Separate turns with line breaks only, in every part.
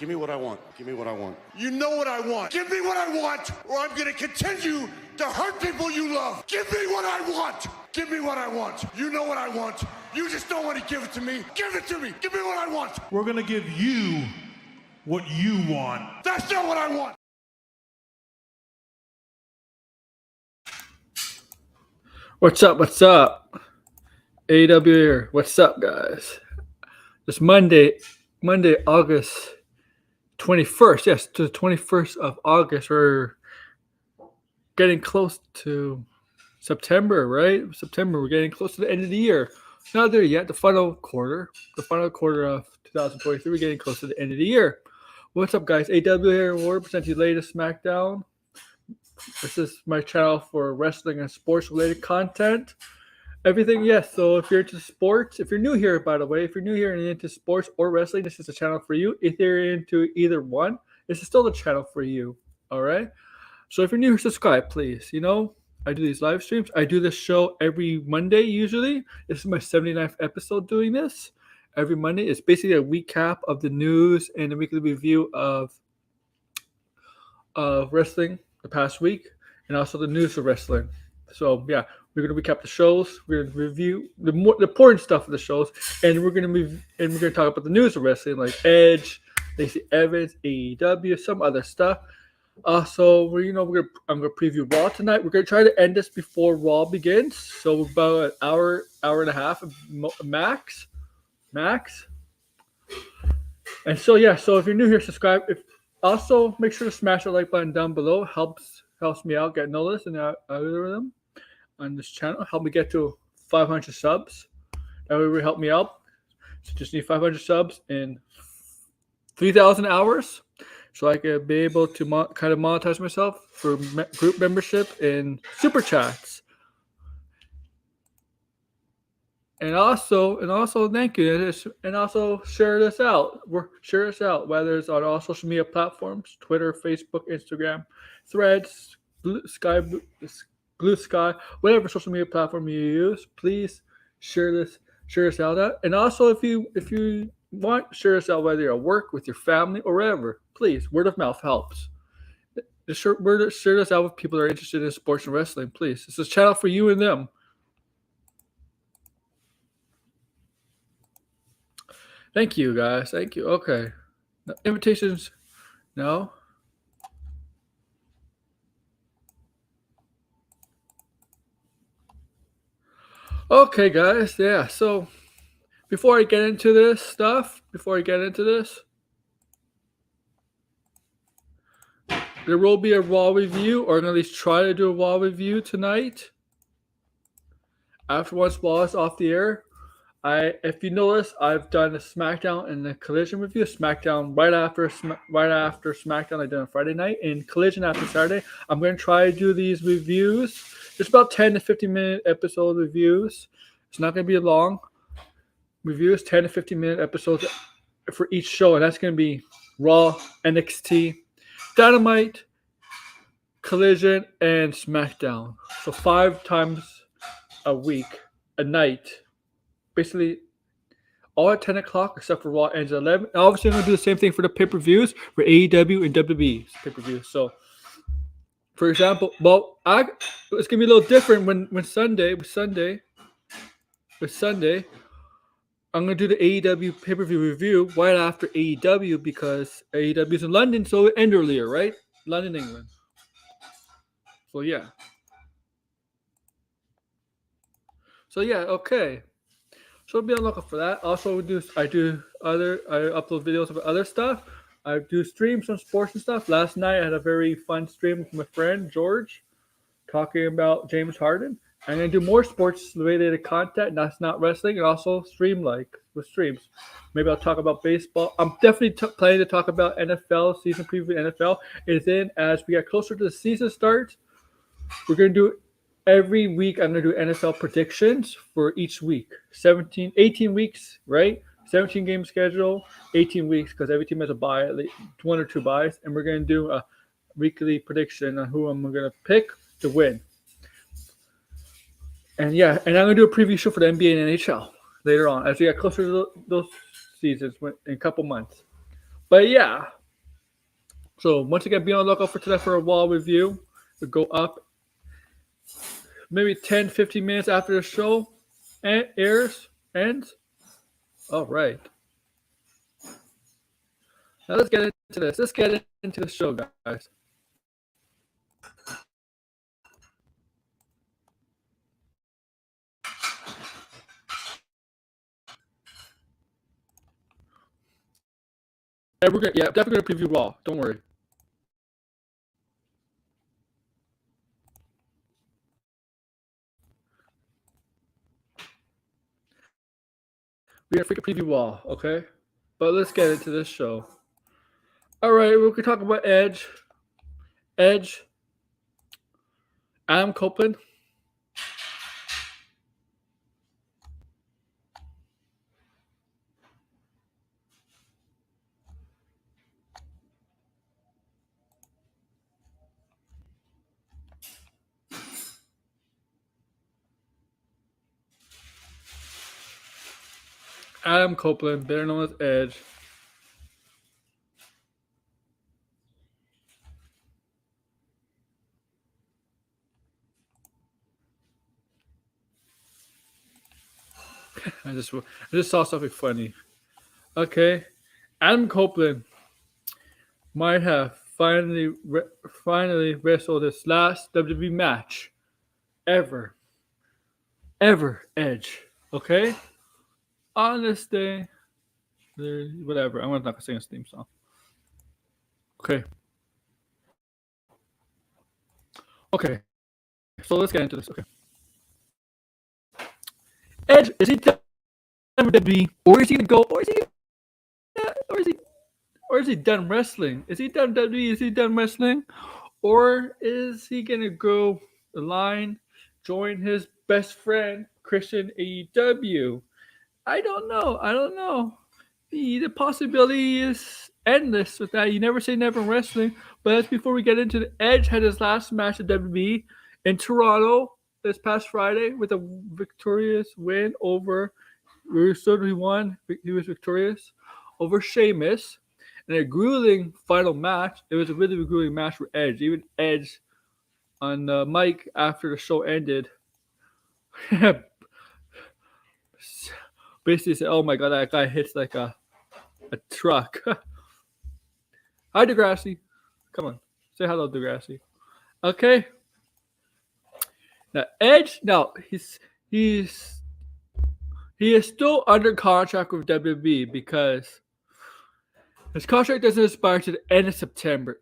Give me what I want. Give me what I want. You know what I want. Give me what I want, or I'm going to continue to hurt people you love. Give me what I want. Give me what I want. You know what I want. You just don't want to give it to me. Give it to me. Give me what I want.
We're going to give you what you want.
That's not what I want.
What's up? What's up? AEW here. What's up, guys? It's Monday, August 21st. Yes, to the 21st of August. We're getting close to September, right? September. We're getting close to the end of the year. Not there yet. The final quarter of 2023. We're getting close to the end of the year. What's up, guys? AEW here. We're presenting the latest SmackDown. This is my channel for wrestling and sports-related content. Everything, yes. So if you're into sports, if you're new here, by the way, if you're new here and into sports or wrestling, this is the channel for you. If you're into either one, this is still the channel for you. All right? So if you're new here, subscribe, please. You know, I do these live streams. I do this show every Monday, usually. This is my 79th episode doing this. Every Monday. It's basically a recap of the news and a weekly review of wrestling the past week, and also the news of wrestling. So yeah, we're gonna recap the shows. We're gonna review the important stuff of the shows, and we're gonna talk about the news of wrestling, like Edge, Lacy Evans, AEW, some other stuff. I'm gonna preview Raw tonight. We're gonna try to end this before Raw begins, so about an hour and a half max. And so yeah, so if you're new here, subscribe. Also, make sure to smash the like button down below. Helps me out, get noticed in the algorithm on this channel. Help me get to 500 subs. That would help me out. So just need 500 subs in 3,000 hours, so I can be able to kind of monetize myself for group membership and super chats. And also, thank you. And also share this out. Share this out, whether it's on all social media platforms, Twitter, Facebook, Instagram, Threads, Blue Sky, whatever social media platform you use. Please share this out. And also, if you want, share this out, whether you're at work, with your family, or wherever. Please, word of mouth helps. Share this out with people that are interested in sports and wrestling. Please, it's a channel for you and them. Thank you, guys. Thank you. Okay. No, invitations? No. Okay, guys. Yeah. So before I get into this, there will be a Raw review, or I'm going to at least try to do a Raw review tonight. After once Raw is off the air. If you notice, I've done a SmackDown and the Collision review. SmackDown right after SmackDown I did on Friday night, and Collision after Saturday. I'm going to try to do these reviews. It's about 10 to 15 minute episode reviews. It's not going to be long reviews. 10 to 15 minute episodes for each show, and that's going to be Raw, NXT, Dynamite, Collision, and SmackDown. So 5 times a week, a night. Basically, all at 10 o'clock, except for Raw ends at 11. And obviously, I'm going to do the same thing for the pay-per-views for AEW and WWE pay-per-views. So, for example, it's going to be a little different with Sunday, I'm going to do the AEW pay-per-view review right after AEW, because AEW is in London, so it ends earlier, right? London, England. So, yeah. Okay. So be on the lookout for that. Also, I upload videos of other stuff. I do streams on sports and stuff. Last night I had a very fun stream with my friend George, talking about James Harden. I'm gonna do more sports related content. That's not wrestling, and also with streams. Maybe I'll talk about baseball. I'm definitely planning to talk about NFL season preview. NFL. And then as we get closer to the season start, we're gonna do. Every week, I'm going to do NFL predictions for each week. 18 weeks, right? 17 game schedule, 18 weeks, because every team has a bye, at least 1 or 2 buys. And we're going to do a weekly prediction on who I'm going to pick to win. And yeah, and I'm going to do a preview show for the NBA and NHL later on, as we get closer to those seasons in a couple months. But yeah. So once again, be on the lookout for today for a wall review. We'll go up maybe 10, 15 minutes after the show ends. All right. Now let's get into this. Let's get into the show, guys. Yeah, definitely gonna preview Raw. Don't worry. We're gonna freaking preview Raw, okay? But let's get into this show. All right, we can talk about Edge, Adam Copeland. Adam Copeland, better known as Edge. I just saw something funny. Okay, Adam Copeland might have finally wrestled his last WWE match ever. Edge. Okay, on this day, whatever. I'm not gonna sing his theme song. Okay. So let's get into this. Okay. Edge, is he done with WWE, or is he gonna go, or is he done wrestling? Is he done WWE? Is he done wrestling, or is he gonna go the line, join his best friend Christian AEW? I don't know. The possibility is endless with that. You never say never in wrestling. But that's before we get into the Edge had his last match at WWE in Toronto this past Friday with a victorious win over. He won. He was victorious over Sheamus in a grueling final match. It was a really grueling match for Edge. Even Edge on the mic after the show ended basically said, "Oh my god, that guy hits like a truck." Hi, Degrassi. Come on, say hello, Degrassi. Okay. Now Edge. Now he is still under contract with WWE because his contract doesn't expire to the end of September.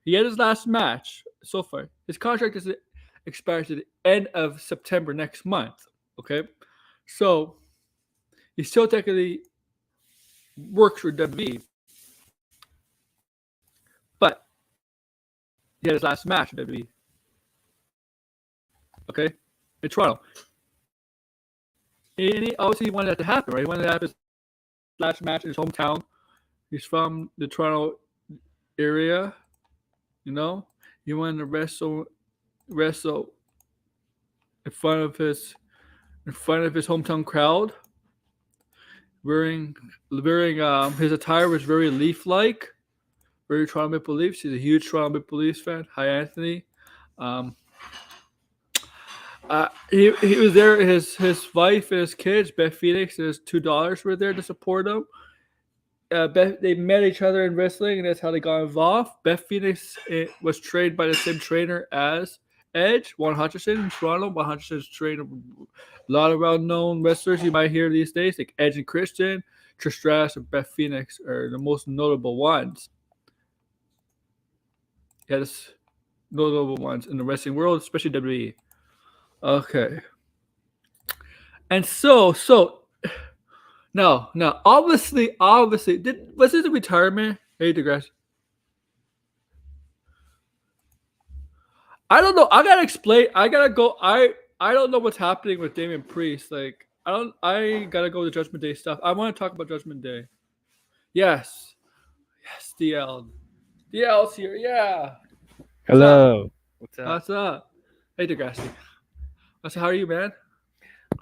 He had his last match so far. His contract doesn't expire to the end of September next month. Okay, so he still technically works for WWE, but he had his last match with WWE. Okay, in Toronto. And he obviously wanted that to happen, right? He wanted to have his last match in his hometown. He's from the Toronto area, you know. He wanted to wrestle in front of his hometown crowd. Wearing his attire was very Leaf-like, very Toronto Maple Leafs. He's a huge Toronto Maple Leafs fan. Hi, Anthony. He was there. His wife and his kids, Beth Phoenix and his $2 were there to support him. They met each other in wrestling, and that's how they got involved. Beth Phoenix was trained by the same trainer as Edge, Juan Hutchinson in Toronto. Juan Hutchinson's trained a lot of well-known wrestlers you might hear these days, like Edge and Christian. Trish Stratus and Beth Phoenix are the most notable ones. Yes, notable ones in the wrestling world, especially WWE. Okay. And so no, obviously, was it the retirement? Hey, DeGrasse. I don't know. I gotta explain. I gotta go. I don't know what's happening with Damian Priest. Like, I gotta go to Judgment Day stuff. I want to talk about Judgment Day. Yes, DL. DL's here. Yeah.
Hello.
What's up? Hey, DeGrasse. How are you, man?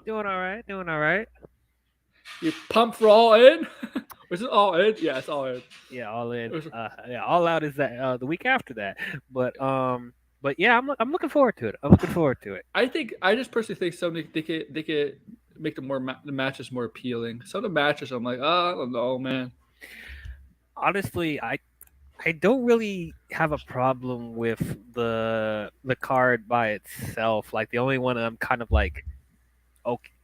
Doing all right.
You pumped for All In? Was it All In? Yeah, it's All In.
Yeah, All In.
It was-
Yeah, All Out is that the week after that. But yeah, I'm looking forward to it. I'm looking forward to it.
I just personally think something they could make the matches more appealing. Some of the matches I'm like, oh, I don't know, man.
Honestly, I don't really have a problem with the card by itself. Like the only one I'm kind of like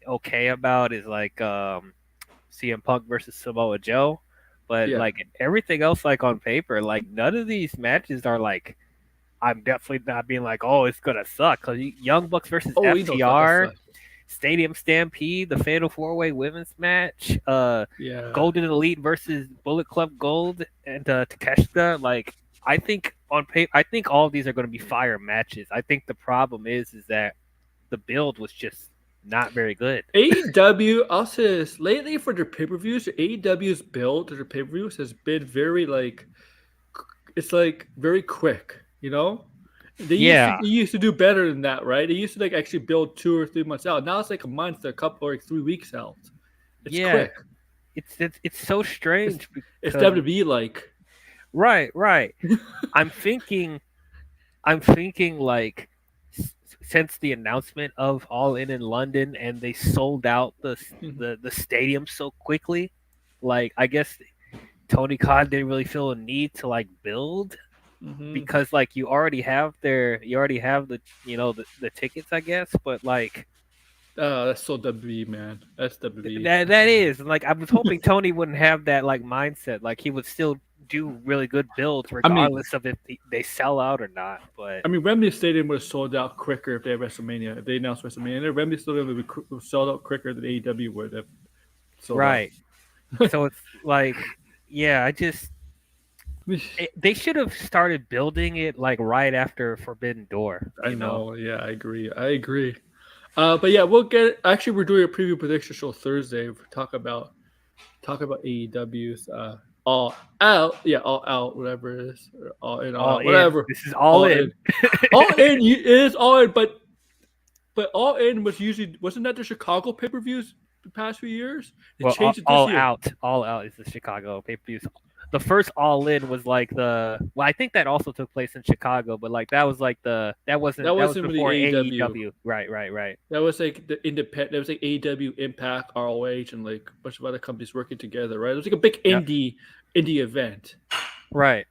okay about is like CM Punk versus Samoa Joe. But
Yeah.
like everything else, like on paper, like none of these matches are like I'm definitely not being like, oh, it's gonna suck. Cause Young Bucks versus
Oh, we know
FTR,
that.
Stadium Stampede, the Fatal 4-Way Women's match,
Yeah.
Golden Elite versus Bullet Club Gold and Takeshita. Like I think on paper, I think all of these are going to be fire matches. I think the problem is that the build was just not very good.
AEW, I'll say this, lately for their pay-per-views, AEW's build to their pay-per-views has been very it's like very quick, you know? They used to do better than that, right? They used to like actually build 2 or 3 months out. Now it's like a month, a couple, or like 3 weeks out. It's quick.
It's so strange.
It's WWE like.
Right. I'm thinking like since the announcement of All In London and they sold out the stadium so quickly, like I guess Tony Khan didn't really feel a need to like build because like you already have the the tickets, I guess, but like
that's so WWE, man. That's WWE.
That is like I was hoping Tony wouldn't have that like mindset. Like he would still do really good builds regardless of if they sell out or not. But
I mean, Wembley Stadium would have sold out quicker if they had WrestleMania. If they announced WrestleMania, Wembley Stadium would have sold out quicker than AEW would have.
Right. So it's like, yeah, they should have started building it like right after Forbidden Door.
I know. Yeah, I agree. But yeah, we'll get. Actually, we're doing a preview prediction show Thursday. We'll talk about AEW's All Out. Yeah, All Out, whatever it is. All In, all out, whatever.
This is All In.
All In is All In, but All In wasn't that the Chicago pay-per-views the past few years? They changed it this year.
All Out is the Chicago pay-per-views. The first All In was like I think that also took place in Chicago, but like that was before AEW. Right.
That was like the independent. That was like AEW, Impact, ROH, and like a bunch of other companies working together. Right, it was like a big indie event.
Right.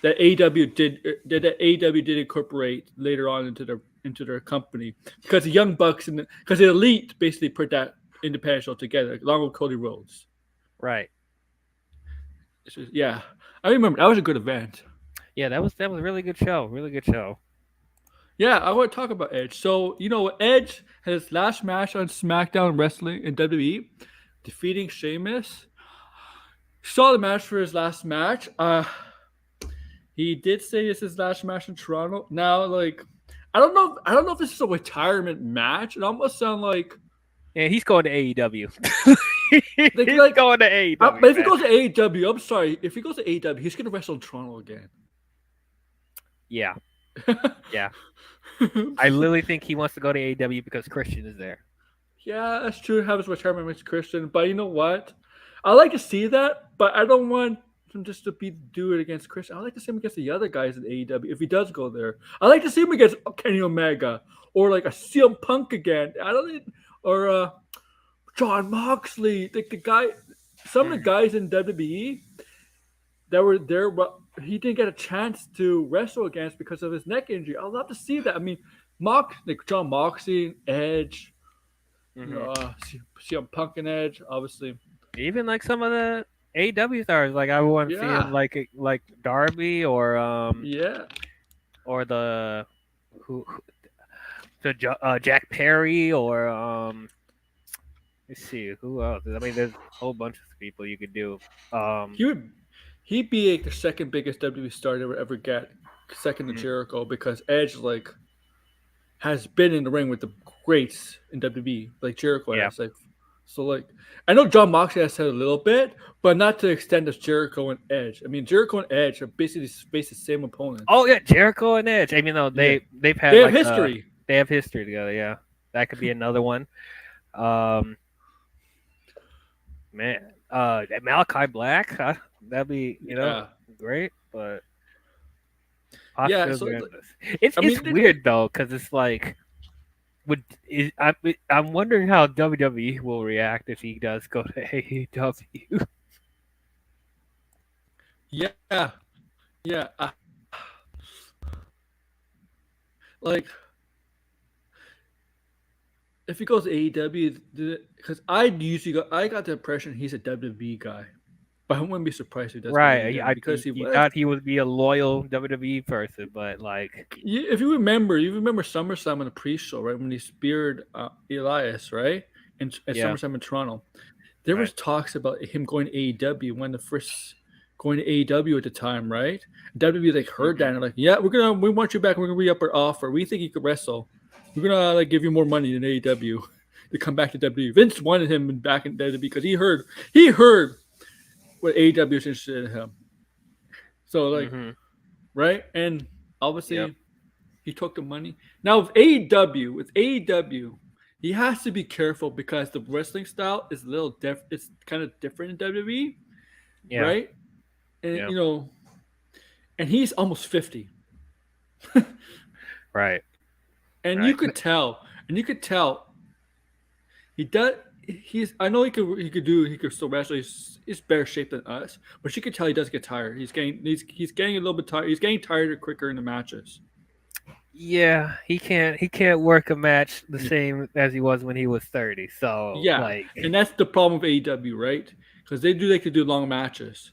That AEW did incorporate later on into their company because the Young Bucks because the Elite basically put that independent show together along with Cody Rhodes.
Right.
Yeah, I remember that was a good event.
Yeah, that was a really good show. Really good show.
Yeah, I want to talk about Edge. So Edge had his last match on SmackDown Wrestling in WWE, defeating Sheamus. Saw the match for his last match. He did say it's his last match in Toronto. Now, like, I don't know if this is a retirement match. It almost sounds like.
Yeah, he's going to AEW.
He's
going to AEW.
But if he goes to AEW, I'm sorry. If he goes to AEW, he's going to wrestle in Toronto again.
Yeah. Yeah. I literally think he wants to go to AEW because Christian is there.
Yeah, that's true. Have his retirement with Christian. But you know what? I like to see that, but I don't want him just to do it against Christian. I like to see him against the other guys in AEW if he does go there. I like to see him against Kenny Omega or like a CM Punk again. Or John Moxley, the guy. Some of the guys in WWE that were there, but he didn't get a chance to wrestle against because of his neck injury. I'd love to see that. I mean, John Moxley, Edge, CM Punk and Edge, obviously.
Even like some of the AEW stars, like I want to see him like Darby or or the Jack Perry or let's see who else. I mean, there's a whole bunch of people you could do.
He'd be like the second biggest WWE star to ever get, second to Jericho, because Edge has been in the ring with the greats in WWE, like Jericho has. So I know John Moxley has said a little bit, but not to the extent of Jericho and Edge. I mean, Jericho and Edge are basically faced the same opponents.
Oh yeah, Jericho and Edge. I mean, no, they've had
they have history.
They have history together. Yeah, that could be another one. man, Malachi Black, that'd be
Yeah.
great, but
Yeah.
possibilities
So
are endless. It's
I mean,
weird though, because it's like, I'm wondering how WWE will react if he does go to AEW.
yeah, yeah. Like if he goes to AEW, because I got the impression he's a WWE guy, but I wouldn't be surprised if he does go to
Right?
AEW because he
You
was.
thought he would be a loyal WWE person, but like,
If you remember SummerSlam on the pre-show, right when he speared Elias, right, at
yeah,
SummerSlam in Toronto, there
right.
was talks about him going to AEW when the first going to AEW at the time, right? WWE like heard that
Mhm.
and like, yeah, we want you back. We're gonna re-up our offer. We think you could wrestle. We're gonna like give you more money than AEW to come back to WWE. Vince wanted him back in WWE because he heard what AEW was interested in him. So like,
Mhm.
right, and
Yep.
obviously he took the money. Now with AEW, he has to be careful because the wrestling style is a little different. It's kind of different in WWE,
Yeah.
right? And
Yeah.
and he's almost 50,
Right.
and you
Right.
could tell, he does. He's. I know he could still wrestle. He's better shape than us, but you could tell he does get tired. He's getting a little bit tired. He's getting tired quicker in the matches.
Yeah, he can't work a match the same as he was when he was 30. So
Yeah,
like,
and that's the problem with AEW, right? Because they do like to do long matches.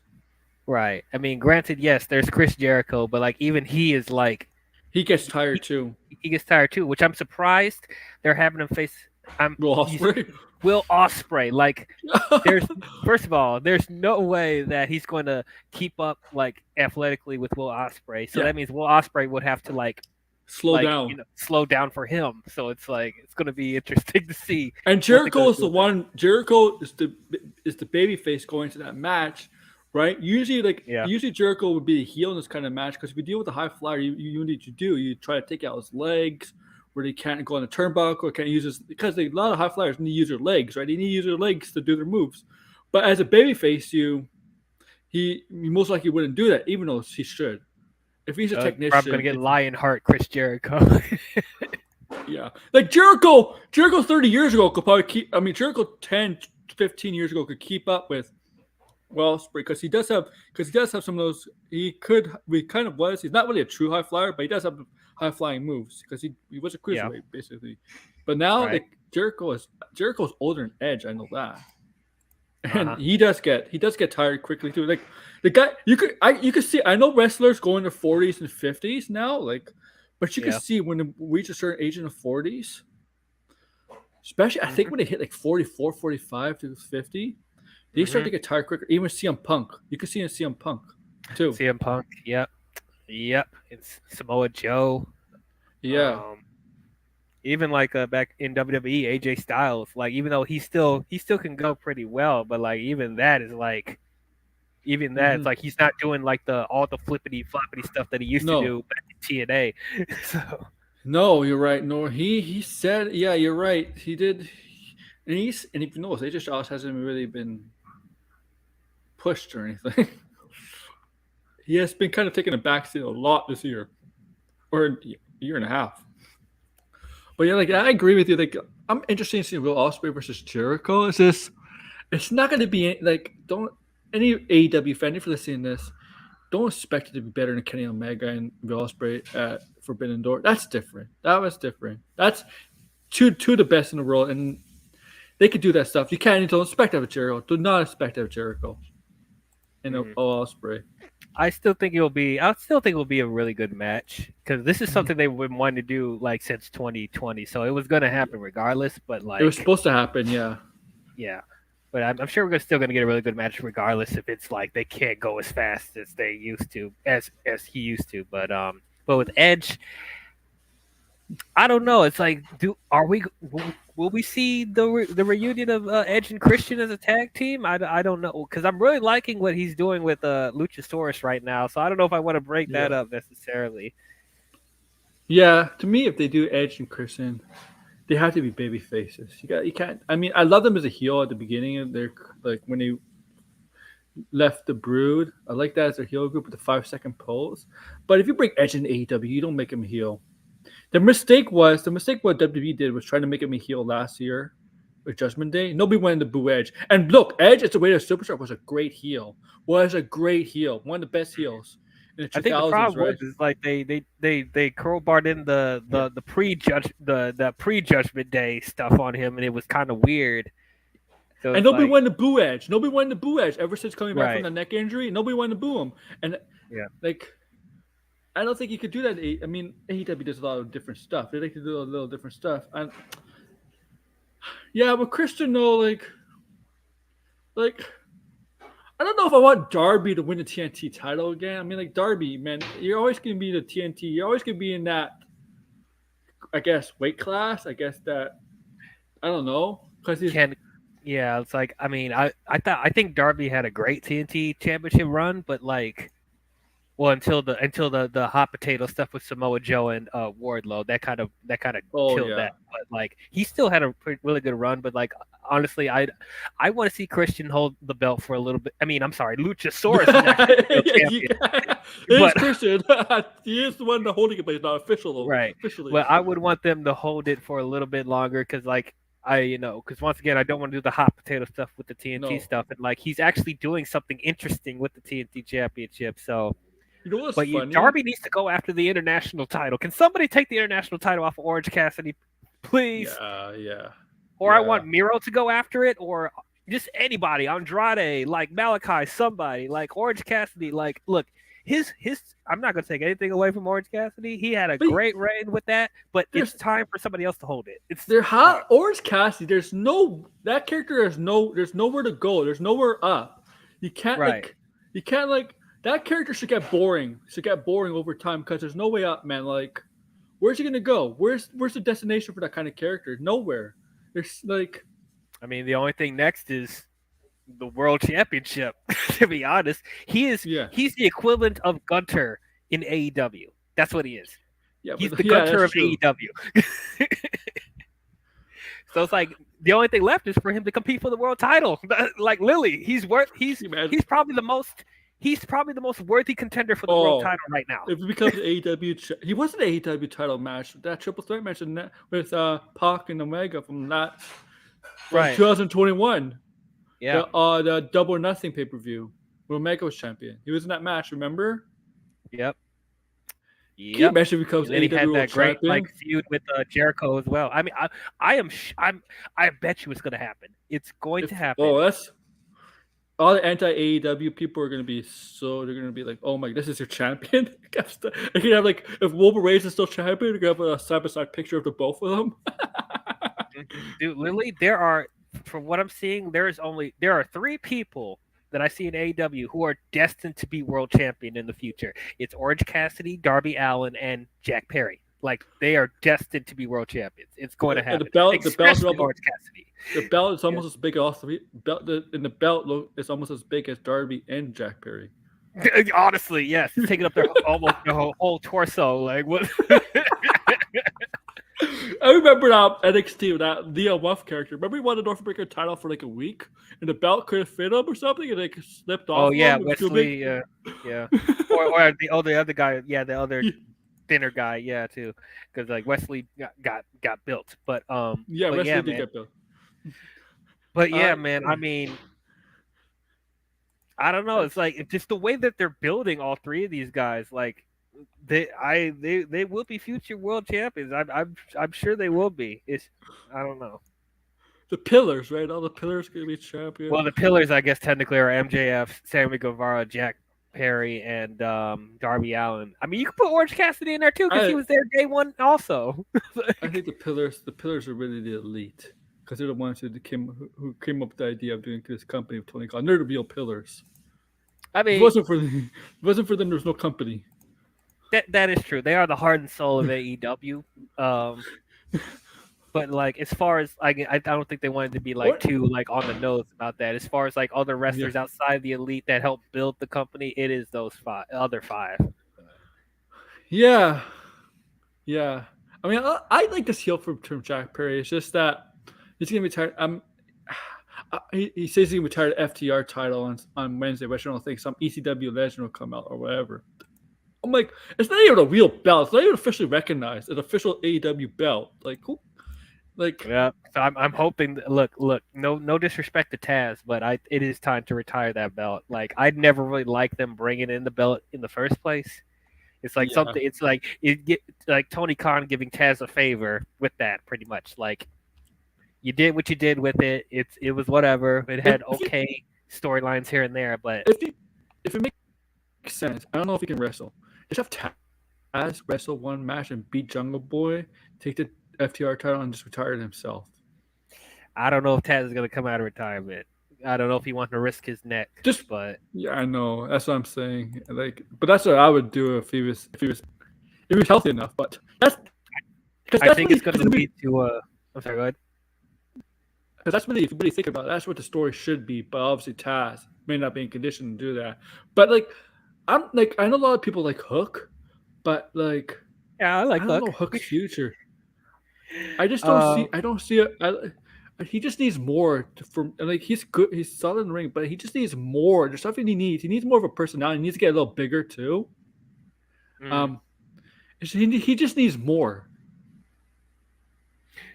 right. I mean, granted, yes, there's Chris Jericho, but like even he is like
He gets
he,
tired too.
he gets tired too, which I'm surprised they're having him face.
Will
He's
Ospreay.
Will Osprey. Like, there's first of all, there's no way that he's going to keep up like athletically with Will Osprey. So
Yeah.
that means Will Osprey would have to
Slow down.
slow down for him. So it's like it's going to be interesting to see.
And
what they're
Jericho
gonna
is
do
the
with it.
one. Jericho is the baby face going to that match, right?
Yeah.
Usually Jericho would be a heel in this kind of match because if you deal with a high flyer, you need to do you try to take out his legs where they can't go on the turnbuckle, can't use his because a lot of high flyers need to use their legs, right? They need to use their legs to do their moves. But as a baby face, he most likely wouldn't do that, even though he should. If he's a
I'm
technician,
going to get
if-
Lionheart Chris Jericho.
Yeah. Like Jericho 30 years ago could probably keep, I mean, Jericho 10, 15 years ago could keep up with Ospreay because he does have some of those, he kind of was, he's not really a true high flyer, but he does have high flying moves because he was a cruiserweight basically. But now
Right.
like Jericho's older than Edge, I know that. And
Uh-huh.
he does get tired quickly too. Like the guy, you could see. I know wrestlers go in their 40s and 50s now, like, but you can
Yeah.
see when they reach a certain age in the 40s, especially I think when they hit like 44, 45 to 50, they start to get tired quicker. Even with CM Punk, you can see in CM Punk too.
CM Punk. Yep. It's Samoa Joe.
Yeah,
Even like back in WWE, AJ Styles. Like even though he still can go pretty well, but like even that is like. Even that, it's like he's not doing like all the flippity floppity stuff that he used to do back in TNA. So
no, you're right. No, he said, yeah, you're right. He did, and if you notice, AJ Styles hasn't really been pushed or anything. He has been kind of taking a backseat a lot this year, or a year and a half. But yeah, like I agree with you. Like I'm interested in seeing Will Ospreay versus Jericho. It's not going to be like don't any AEW fan if you're listening to this, don't expect it to be better than Kenny Omega and Will Ospreay at Forbidden Door. That's different. That was different. That's two the best in the world, and they could do that stuff. You don't expect that with Jericho. Do not expect that with Jericho and Ospreay.
I still think it'll be a really good match because this is something they've been wanting to do like since 2020. So it was going to happen regardless. But like
It was supposed to happen, yeah.
yeah. But I'm sure we're still going to get a really good match regardless if it's like they can't go as fast as they used to, as he used to. But with Edge, I don't know. It's like, will we see the reunion of Edge and Christian as a tag team? I don't know because I'm really liking what he's doing with Luchasaurus right now. So I don't know if I want to break that up necessarily.
Yeah, to me, if they do Edge and Christian, They have to be baby faces. You can't. I mean, I love them as a heel at the beginning of their like when they left the Brood. I like that as a heel group with the 5 second pose. But if you bring Edge in AEW, you don't make him a heel. The mistake what WWE did was trying to make him a heel last year with Judgment Day. Nobody wanted to boo Edge. And look, Edge, it's a way to superstar, was a great heel. One of the best heels in the 2000s.
I think the problem
right?
was is like they crowbarred in the pre-Judgment Day stuff on him, and it was kind of weird. So
And nobody wanted to boo Edge. Nobody wanted to boo Edge ever since coming back from
Right.
the neck injury. Nobody wanted to boo him. And
Yeah.
like, I don't think you could do that. I mean, AEW does a lot of different stuff. They like to do a little different stuff. And yeah, but Christian, though, like, I don't know if I want Darby to win the TNT title again. I mean, like, Darby, man, you're always going to be the TNT. You're always going to be in that, I guess, weight class. I guess that, I don't know.
Yeah, it's like I mean I think Darby had a great TNT championship run, but like, well until the hot potato stuff with Samoa Joe and Wardlow, that kind of killed
yeah.
that. But like he still had a really good run. But like honestly, I want to see Christian hold the belt for a little bit. I mean, I'm sorry, Luchasaurus is actually the champion.
It's Christian. He is the one holding it, but he's not official though.
Right.
Officially.
Well, I would want them to hold it for a little bit longer because like. Because once again, I don't want to do the hot potato stuff with the TNT stuff, and like he's actually doing something interesting with the TNT Championship. So,
you know what's funny?
Darby needs to go after the international title. Can somebody take the international title off of Orange Cassidy, please?
Yeah.
Or I want Miro to go after it, or just anybody, Andrade, like Malachi, somebody like Orange Cassidy. Like, look, his. I'm not going to take anything away from Orange Cassidy. He had a great reign with that, but it's time for somebody else to hold it.
Orange Cassidy. There's that character. There's nowhere to go. There's nowhere up. You can't that character should get boring. Over time because there's no way up, man. Like, where's he gonna go? Where's the destination for that kind of character? Nowhere. There's like,
I mean, the only thing next is the World Championship. To be honest, he's the equivalent of Gunter in AEW. That's what he is.
Yeah,
he's the Gunter of AEW. So it's like the only thing left is for him to compete for the world title. Like Lily, he's probably the most worthy contender for the world title right now.
If it becomes AEW, he was an AEW title match, that triple threat match with Pac and Omega from 2021.
Yeah,
the Double or Nothing pay-per-view where Omega was champion. He was in that match, remember?
Yep.
Can you imagine if he becomes
and
AEW
he had that great
champion?
Feud with Jericho as well. I mean, I bet you it's going to happen. It's going to happen.
Oh, that's all the anti-AEW people are going to be they're going to be like, oh my, this is your champion. You can have like, if Wolverine Reigns is still champion, you can have a side-by-side picture of the both of them.
Dude, Lily, from what I'm seeing, there are 3 people that I see in AEW who are destined to be world champion in the future. It's Orange Cassidy, Darby Allin, and Jack Perry. Like, they are destined to be world champions. It's going to happen. Especially Orange Cassidy.
The belt is almost as big as the belt is almost as big as Darby and Jack Perry.
Honestly, yes, taking up almost their whole torso. Like what?
I remember that NXT, that Leah Wuff character. Remember he won the North American title for like a week, and the belt couldn't fit him or something, and like slipped off.
Oh yeah, Wesley. Yeah. Or the other guy. Yeah, the other thinner guy. Yeah, too, because like Wesley got built, but
Wesley did get built.
But yeah, man. I mean, I don't know. It's like just the way that they're building all 3 of these guys, like. They will be future world champions. I'm sure they will be. I don't know.
The pillars, right? All the pillars gonna be champions.
Well, the pillars, I guess, technically are MJF, Sammy Guevara, Jack Perry, and Darby Allin. I mean, you could put Orange Cassidy in there too because he was there day one also.
I think the pillars are really the elite because they're the ones who came up with the idea of doing this company of Tony Khan. They're the real pillars.
I mean,
if it wasn't for them, there's no company.
That is true. They are the heart and soul of AEW. But like, as far as I don't think they wanted to be like too like on the nose about that. As far as like other wrestlers outside the elite that helped build the company, it is those other 5.
Yeah. I mean, I like this heel from Jack Perry. It's just that he's gonna be tired. He says he's gonna be tired of FTR title on Wednesday, which I don't think some ECW legend will come out or whatever. I'm like, it's not even a real belt. It's not even officially recognized. It's an official AEW belt. Like, who? Like,
Yeah, so I'm hoping. Look, no disrespect to Taz, but it is time to retire that belt. Like I'd never really liked them bringing in the belt in the first place. It's like something. It's like like Tony Khan giving Taz a favor with that, pretty much. Like you did what you did with it. It was whatever. It had okay storylines here and there, but
if it makes sense, I don't know if he can wrestle. Just have Taz wrestle one match and beat Jungle Boy, take the FTR title, and just retire himself.
I don't know if Taz is gonna come out of retirement. I don't know if he wants to risk his neck. But
yeah, I know. That's what I'm saying. Like, but that's what I would do if he was healthy enough. But
I think it's going to lead to. I'm sorry. Go ahead.
Because that's really, if you really think about it, that's what the story should be. But obviously, Taz may not be in condition to do that. But like, I know a lot of people like Hook, but like,
yeah, I don't
know Hook's future. I just don't see. I don't see it. He just needs more like he's good. He's solid in the ring, but he just needs more. There's something he needs. He needs more of a personality. He needs to get a little bigger too. He just needs more.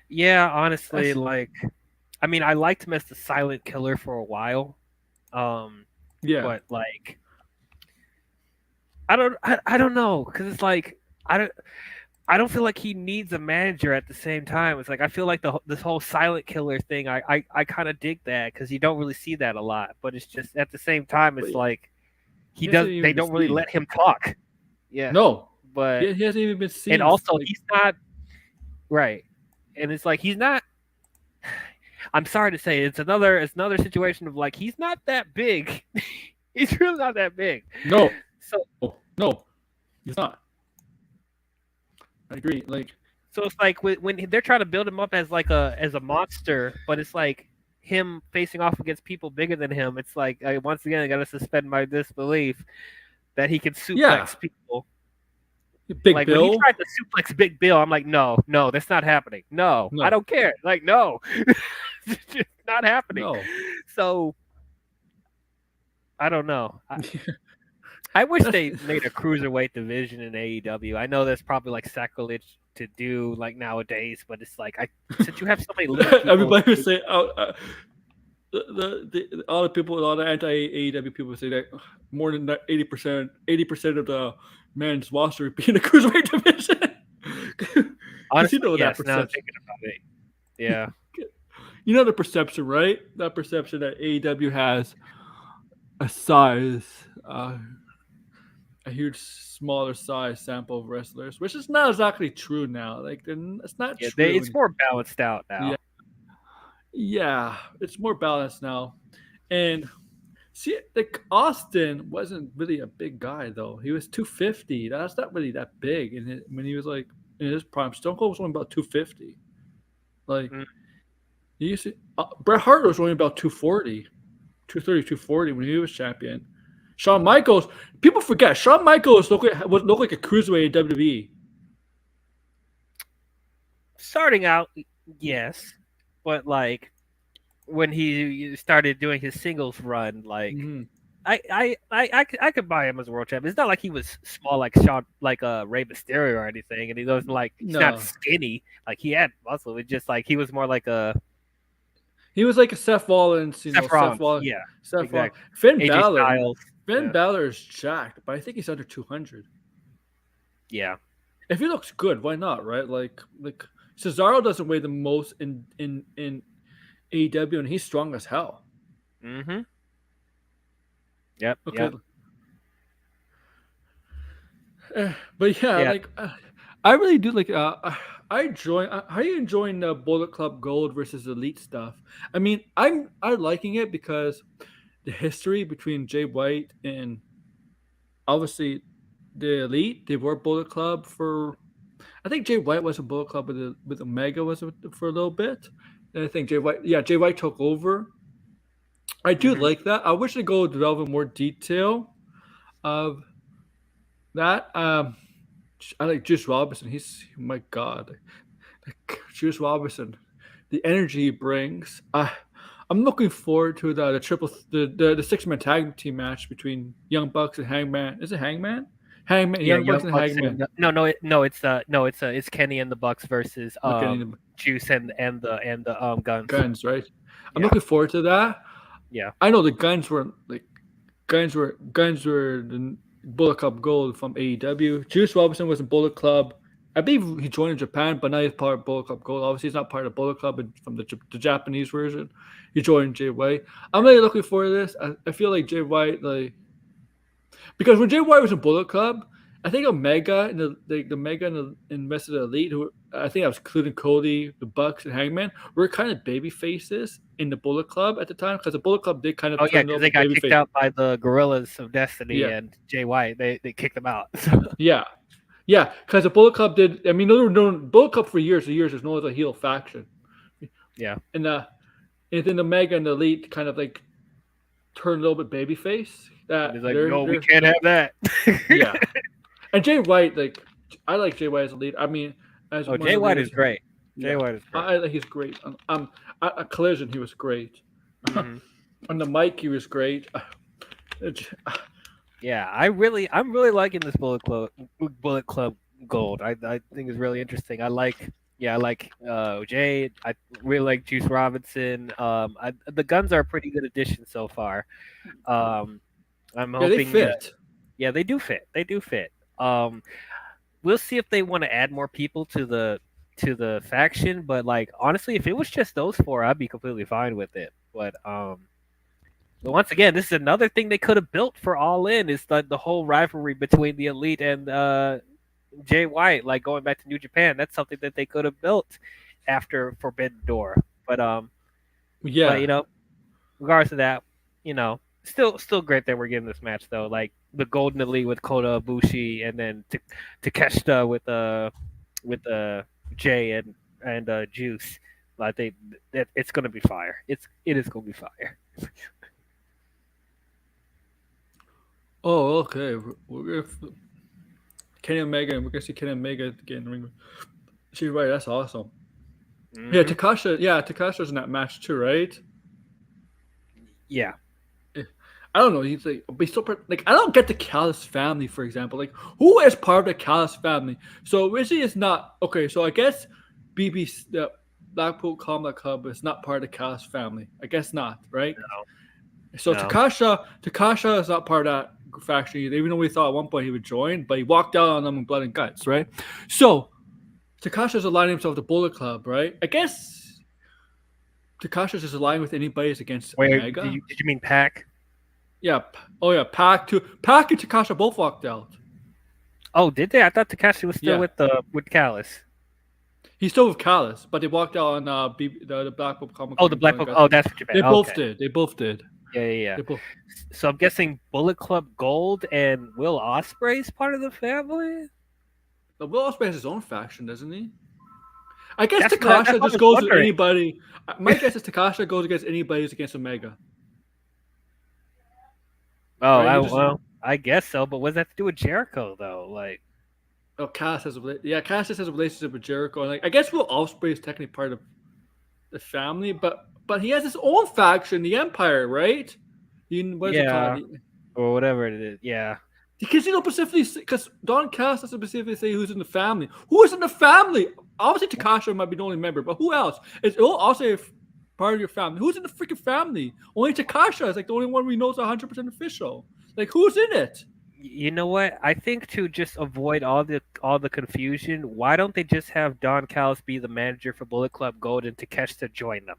Yeah, honestly, I mean, I liked him as the silent killer for a while.
Yeah,
but like, I don't know, because it's like I don't feel like he needs a manager at the same time. It's like I feel like this whole silent killer thing. I kind of dig that because you don't really see that a lot. But it's just at the same time, it's like they don't really let him talk. Yeah,
no,
but
he hasn't even been seen.
And also, he's not right. And it's like he's not. I'm sorry to say, it's another situation of like he's not that big. He's really not that big.
No,
no,
he's not. I agree. Like,
so it's like when they're trying to build him up as like as a monster, but it's like him facing off against people bigger than him. It's like once again, I got to suspend my disbelief that he can suplex people.
Big
like
Bill?
When he tried to suplex Big Bill, I'm like, no, that's not happening. No. I don't care. Like, no, it's just not happening.
No.
So I don't know. I wish they made a cruiserweight division in AEW. I know that's probably like sacrilege to do like nowadays, but it's like since you have so many little people,
everybody would say all the people, all the anti-AEW people say that more than 80% of the men's roster would be in the cruiserweight division.
Honestly,
you know
yes,
that
now I'm
perception.
thinking about it. Yeah.
You know the perception, right? That perception that AEW has a size, a huge, smaller size sample of wrestlers, which is not exactly true now. Like, it's not true.
It's more balanced out now.
Yeah, it's more balanced now. And see, like Austin wasn't really a big guy though. He was 250. That's not really that big. And when he was like in his prime, Stone Cold was only about 250. Like you see, Bret Hart was only about 240, 230, 240 when he was champion. Shawn Michaels, people forget Shawn Michaels looked like a cruiserweight in WWE.
Starting out, yes, but like when he started doing his singles run, like I could buy him as a world champion. It's not like he was small like Rey Mysterio or anything, and he wasn't like he's not skinny. Like he had muscle. It's just like he was more like a.
He was like a Seth Rollins,
Seth Rollins, yeah,
Seth
exactly.
Rollins. Finn
AJ
Balor.
Styles,
Finn Balor is jacked, but I think he's under 200.
Yeah.
If he looks good, why not? Right? Like Cesaro doesn't weigh the most in AEW, and he's strong as hell.
Mm-hmm. Yep.
Okay.
Yep.
But like I really do like. I enjoy. How are you enjoying the Bullet Club Gold versus Elite stuff? I mean, I'm liking it because the history between Jay White and obviously the Elite. They were Bullet Club for. I think Jay White was a Bullet Club with Omega for a little bit. And I think Jay White took over. I do like that. I wish they go delve in more detail of that. I like Juice Robinson. He's my God. Like Juice Robinson, the energy he brings. I'm looking forward to the 6-man tag team match between Young Bucks and Hangman. Is it Hangman? Hangman,
Yeah,
Young
Young
Bucks and
Bucks
Hangman.
and it's Kenny and the Bucks versus Juice and the Guns.
Guns, right? I'm
Yeah.
looking forward to that.
Yeah.
I know the Guns were the Bullet Club Gold from AEW. Juice Robinson was in Bullet Club. I believe he joined in Japan, but now he's part of Bullet Club Gold. Obviously, he's not part of Bullet Club from the Japanese version. He joined Jay White. I'm really looking forward to this. I feel like Jay White, because when Jay White was in Bullet Club, I think Omega and the Omega and the rest of the Elite, who I think I was including Cody, the Bucks, and Hangman, were kind of baby faces in the Bullet Club at the time, because the Bullet Club did kind of
because they got kicked out by the Gorillas of Destiny and Jay White. They kicked them out.
Yeah, because the Bullet Club did. I mean, Bullet Club for years and years is known as a heel faction.
Yeah,
and then the Omega and the Elite kind of like turned a little bit babyface.
It's like, no, we can't have that.
Yeah, and Jay White, I like Jay White as a lead. I mean,
Jay White is great. Jay White is great.
He's great. At Collision, he was great.
Mm-hmm.
On the mic, he was great.
Yeah, I'm really liking this Bullet Club Gold. I think it's really interesting. I like Jay. I really like Juice Robinson. The Guns are a pretty good addition so far. I'm hoping
they fit.
They do fit. They do fit. We'll see if they want to add more people to the faction. But honestly, if it was just those four, I'd be completely fine with it. But once again, this is another thing they could have built for All In, is the whole rivalry between the Elite and Jay White, going back to New Japan. That's something that they could have built after Forbidden Door. But regardless of that, still great that we're getting this match though. Like the Golden Elite with Kota Ibushi, and then Takeshita with Jay and Juice. I think that it's gonna be fire. It is gonna be fire.
Oh, okay. We're gonna Kenny Omega. We're gonna see Kenny Omega get in the ring. She's right. That's awesome. Mm-hmm. Yeah, Takasha's in that match too, right?
Yeah.
I don't know. He's I don't get the Callis family, for example. Who is part of the Callis family? So Rizzy is not okay. So I guess the Blackpool Combat Club is not part of the Callis family. I guess not, right?
No.
So no. Takasha is not part of that faction either, even though we thought at one point he would join, but he walked out on them in Blood and Guts, right? So Takasha's aligning himself with the Bullet Club, right? I guess Takasha's just aligning with anybody against Omega.
Did you mean Pac?
Yeah. Oh yeah, Pac too. Pac and Takasha both walked out.
Oh, did they? I thought Takashi was still with Callis.
He's still with Callis, but they walked out on the Blackpool Comic.
Oh, the Blackpool. Oh, that's what you meant.
They both did.
Yeah. So I'm guessing Bullet Club Gold and Will Ospreay is part of the family.
But Will Ospreay has his own faction, doesn't he? I guess Takasha just goes with anybody. My guess is Takasha goes against anybody who's against Omega.
Oh, right? I guess so. But what does that have to do with Jericho, though?
Callis has a relationship with Jericho, and I guess Will Ospreay is technically part of the family, but he has his own faction, the Empire, right? What is it called?
Or whatever it is. Yeah.
Because Don Callis doesn't specifically say who's in the family. Who is in the family? Obviously, Takasha might be the only member, but who else? It's also part of your family. Who's in the freaking family? Only Takasha is the only one we know is 100% official. Who's in it?
You know what? I think to just avoid all the confusion, why don't they just have Don Callis be the manager for Bullet Club Gold and Takeshita join them?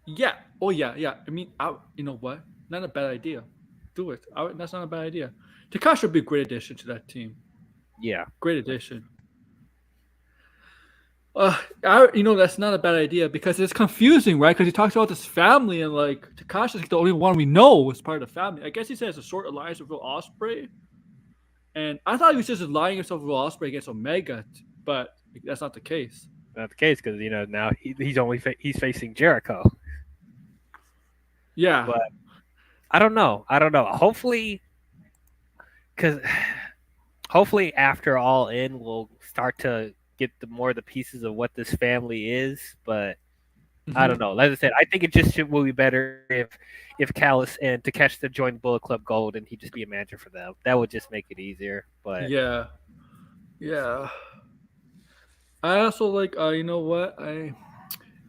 Yeah. Oh yeah. I mean, you know what? Not a bad idea. Do it. That's not a bad idea. Takasha would be a great addition to that team.
Yeah.
Great addition. That's not a bad idea because it's confusing, right? Because he talks about this family and Takasha's the only one we know was part of the family. I guess he says a short alliance with Will Ospreay, and I thought he was just aligning himself with Will Ospreay against Omega, but that's not the case.
Not the case because now he's facing Jericho.
Yeah,
but I don't know. Hopefully, because hopefully after All In, we'll start to get more of the pieces of what this family is. But I don't know. As I said, I think it just will be better if Callis and Takeshita join Bullet Club Gold and he just be a manager for them. That would just make it easier. But
Yeah, yeah. I also like. You know what? AW.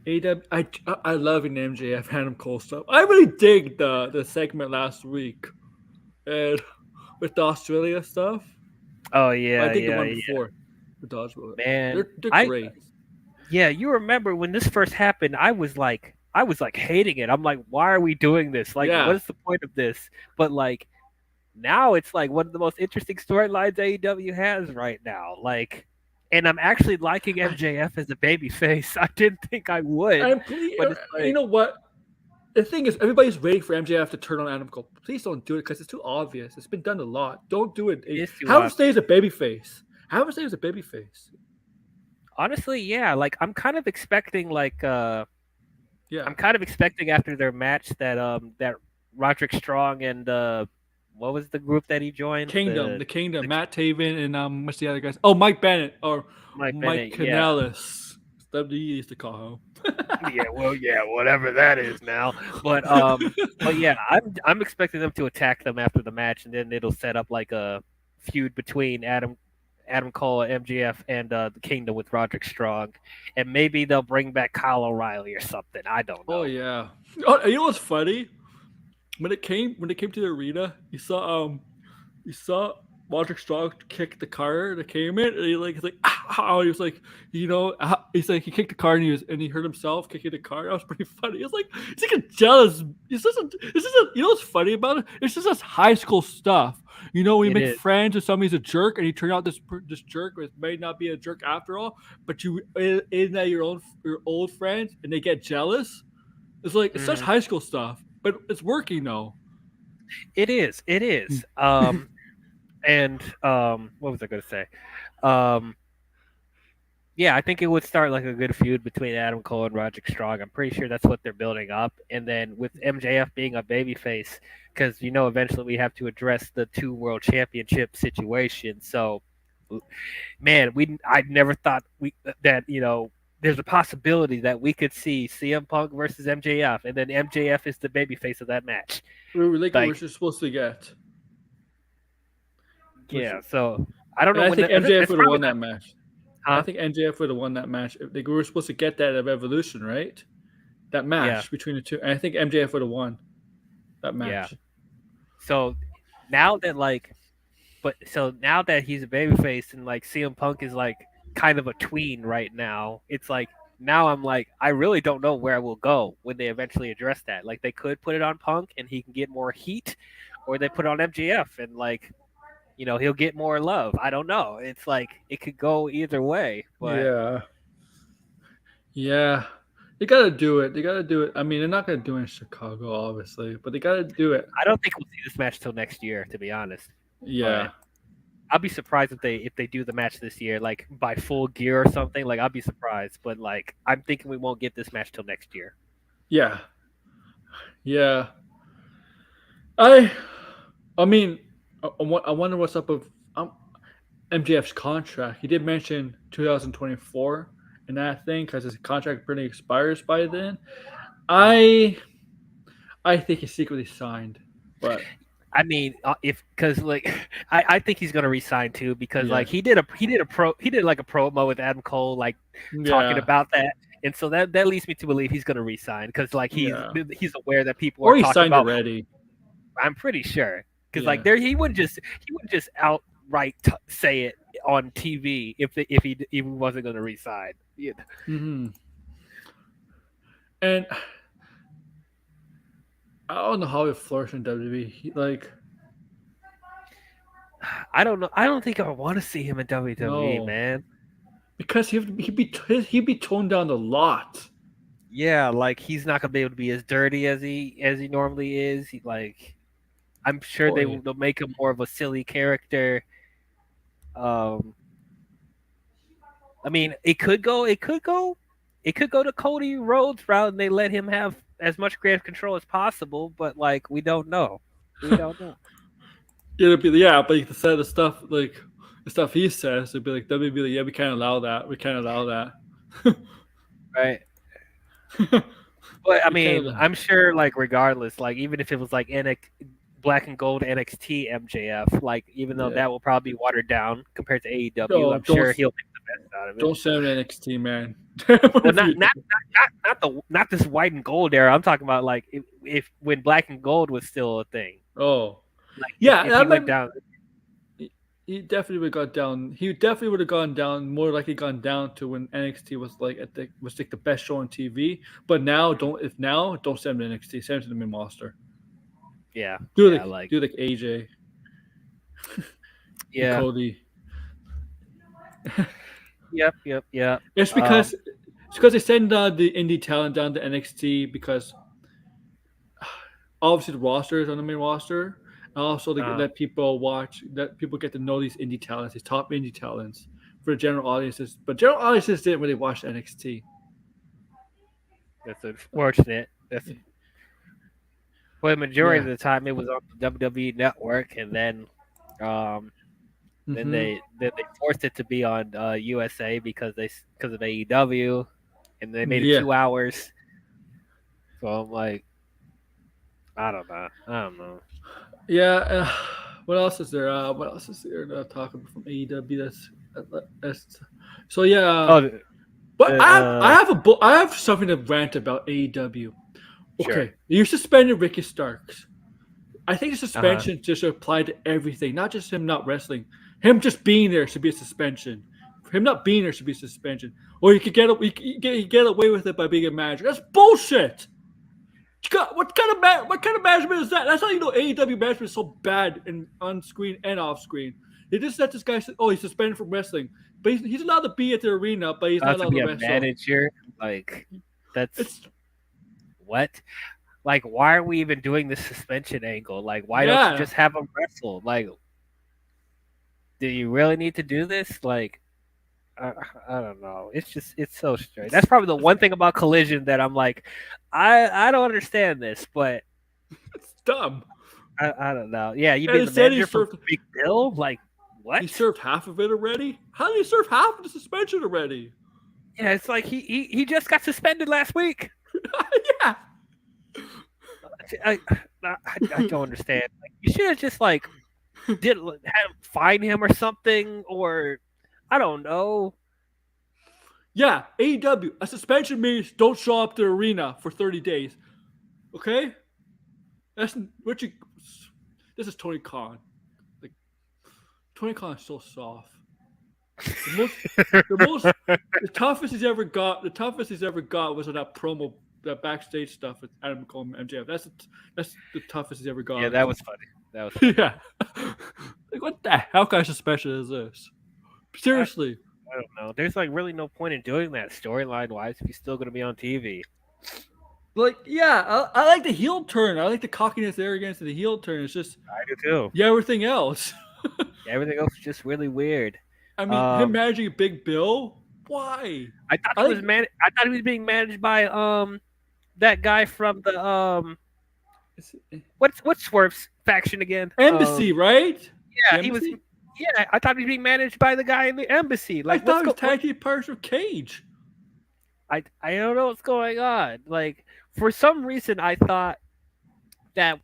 I love an MJF Adam Cole stuff. I really dig the segment last week, and with the Australia stuff.
oh
I
yeah,
think the
yeah,
one
yeah,
before with the Australia.
man.
They're
I
great.
Yeah, you remember when this first happened, I was like hating it. I'm like, why are we doing this? Like, what
Yeah.
is the point of this? But like now it's like one of the most interesting storylines AEW has right now. Like, and I'm actually liking MJF as a babyface. I didn't think I would,
And please,
but it's
you
like
know what? The thing is, everybody's waiting for MJF to turn on Adam Cole. Please don't do it because it's too obvious. It's been done a lot. Don't do it.
it's too
Have him
obvious.
stay as a babyface. Have him stay as a babyface.
Honestly, yeah, like I'm kind of expecting
Yeah.
I'm kind of expecting after their match that Roderick Strong and what was the group that he joined?
The Kingdom,
The
Matt Taven, and what's the other guys? Oh, Mike Bennett or
Mike
Mike
Bennett, yeah.
Canales. WWE used to call
Yeah, well, yeah, whatever that is now. But yeah, I'm expecting them to attack them after the match, and then it'll set up like a feud between Adam Cole, MGF, and the Kingdom with Roderick Strong, and maybe they'll bring back Kyle O'Reilly or something. I don't know.
Oh yeah. Oh, you know what's funny? When it came to the arena, you saw Roderick Strong kick the car that came in, and he's like, he was like, he's like, he kicked the car and he hurt himself kicking the car. That was pretty funny. He's like a jealous. You know what's funny about it? It's just this high school stuff. You know, when you
It
make
is.
friends with somebody's a jerk, and you turn out this jerk may not be a jerk after all, but you in that your old friends, and they get jealous. It's like it's such
Mhm.
high school stuff, but it's working though.
It is. It is. And what was I going to say? Um, yeah, I think it would start like a good feud between Adam Cole and Roderick Strong. I'm pretty sure that's what they're building up. And then with MJF being a babyface, because eventually we have to address the 2 world championship situation. So, man, I never thought that there's a possibility that we could see CM Punk versus MJF, and then MJF is the babyface of that match.
We're supposed to get.
Yeah, so I don't
And
know
I
when
think
the,
MJF
it's
would have
probably
won
not,
that match.
huh?
I think MJF would have won that match. We were supposed to get that at Evolution, right? That match
Yeah.
between the two. And I think MJF would have won that match.
Yeah. So now that he's a babyface and like CM Punk is like kind of a tween right now, it's like now I'm like I really don't know where we'll go when they eventually address that. Like they could put it on Punk and he can get more heat, or they put it on MJF and he'll get more love. I don't know. It's like it could go either way. But
Yeah. Yeah. They gotta do it. They gotta do it. I mean, they're not gonna do it in Chicago, obviously, but they gotta do it.
I don't think we'll see this match till next year, to be honest.
Yeah.
I'll be surprised if they do the match this year, like by Full Gear or something. Like I'll be surprised, but like I'm thinking we won't get this match till next year.
Yeah. Yeah. I mean, I wonder what's up with MJF's contract. He did mention 2024 and that thing because his contract pretty expires by then. I think he secretly signed, but
I mean, because like I think he's gonna resign too because
Yeah.
like he did like a promo with Adam Cole like talking about that, and so that leads me to believe he's gonna resign because like he's aware that people
or
are
he
talking
signed
about.
already.
I'm pretty sure because
Yeah.
like he wouldn't just outright say it on TV if he wasn't gonna resign. Yeah.
Mm-hmm. And I don't know how he flourished in WWE.
I don't know. I don't think I want to see him in WWE,
No.
man.
Because he'd be toned down a lot.
Yeah, like he's not gonna be able to be as dirty as he normally is. I'm sure
Boy.
they'll make him more of a silly character. I mean, it could go to Cody Rhodes route, and they let him have as much creative control as possible. But we don't know. We don't know.
It'll be but you can say the stuff like the stuff he says, it'd be like WB, like, yeah, we can't allow that. We can't allow that.
Right. But I
We can't
mean,
allow-
I'm sure, like, regardless, like, even if it was like Black and Gold NXT MJF, like, even though
Yeah.
that will probably be watered down compared to AEW,
No,
I'm sure he'll make the best out of it.
Don't send him to NXT, man.
Well, not this white and gold era. I'm talking about like if when Black and Gold was still a thing.
Oh,
Like,
yeah,
if he went down.
he definitely would have gone down. He definitely would have gone down, more likely gone down to when NXT was like the best show on TV. But now, don't send him to NXT. Send him to the main roster.
Yeah,
Do
yeah,
like AJ.
Yeah.
Cody.
Yep.
It's because they send the indie talent down to NXT because obviously the roster is on the main roster, and also to let people get to know these indie talents, these top indie talents for the general audiences. But general audiences didn't really watch NXT.
That's unfortunate. Well, the majority of the time it was on the WWE Network, and then then they forced it to be on USA because of AEW, and they made it 2 hours. So I'm like, I don't know.
Yeah. What else is there? To talk about from AEW? That's so yeah. But I have something to rant about AEW. Okay,
Sure.
You suspended Ricky Starks. I think the suspension just apply to everything, not just him not wrestling. Him just being there should be a suspension. Him not being there should be a suspension. Or you could get away with it by being a manager. That's bullshit. What kind of management is that? That's how you know AEW management is so bad and on screen and off screen. They just let this guy say, "Oh, he's suspended from wrestling," but he's allowed to be at the arena, but he's not allowed
to be
to
a
wrestle.
manager. Like, what? Like, why are we even doing this suspension angle? Like, why don't you just have him wrestle? Like, do you really need to do this? Like, I don't know. It's so strange. That's probably the one thing about Collision that I'm like, I don't understand this, but
it's dumb.
I don't know. Yeah, you mean the manager for Big Bill? Like, what?
He served half of it already? How did he serve half of the suspension already?
Yeah, it's like he just got suspended last week.
Yeah.
I don't understand. Like, you should have just like fine him or something, or I don't know.
Yeah, AEW, a suspension means don't show up to the arena for 30 days. Okay? This is Tony Khan. Like, Tony Khan is so soft. The toughest he's ever got was on that promo, that backstage stuff with Adam Cole and MJF. That's the toughest he's ever got.
Yeah, that was funny.
Yeah. Like, what the hell kind of suspension is this? Seriously.
I don't know. There's like really no point in doing that storyline wise if he's still going to be on TV.
Like, yeah, I like the heel turn. I like the cockiness, arrogance of the heel turn. It's just
I do too.
Yeah, everything else.
Everything else is just really weird.
I mean, him managing a Big Bill. Why?
I thought he was being managed by that guy from the what's Swerve's faction again?
Embassy, right?
Yeah, he was. Yeah, I thought he was being managed by the guy in the embassy. Like,
I thought he was tag team partners with Cage.
I don't know what's going on. Like, for some reason, I thought that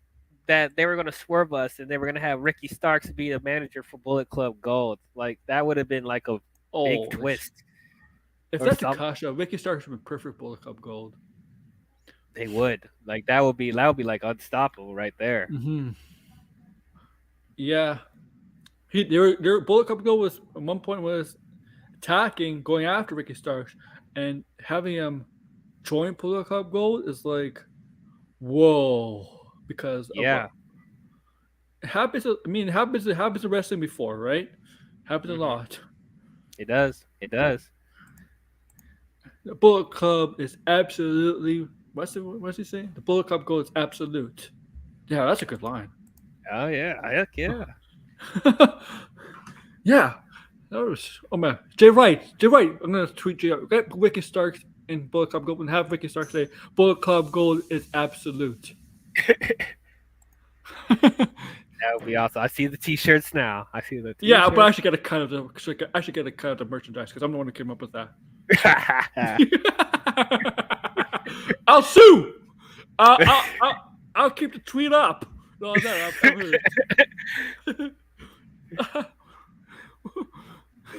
they were going to swerve us and they were going to have Ricky Starks be the manager for Bullet Club Gold. Like, that would have been like a big twist.
If that's the Kasha, Ricky Starks would be perfect Bullet Club Gold.
They would. Like, that would be like unstoppable right there.
Mm-hmm. Yeah. Their Bullet Club Gold was at one point was attacking, going after Ricky Starks, and having him join Bullet Club Gold is like, whoa, because it happens. It happens in wrestling before, right? Happens a lot.
It does.
The Bullet Club is absolutely. What's he saying? The Bullet Club Gold is absolute. Yeah, that's a good line.
Oh yeah, heck yeah.
Yeah, that was. Oh man, Jay Wright. I'm gonna tweet Jay. Get Ricky Starks in Bullet Club Gold and have Ricky Starks say Bullet Club Gold is absolute.
That would be awesome. I see the T-shirts now. I see the T-shirts.
Yeah, but I should get a cut of the merchandise because I'm the one who came up with that. I'll sue. I'll keep the tweet up. No,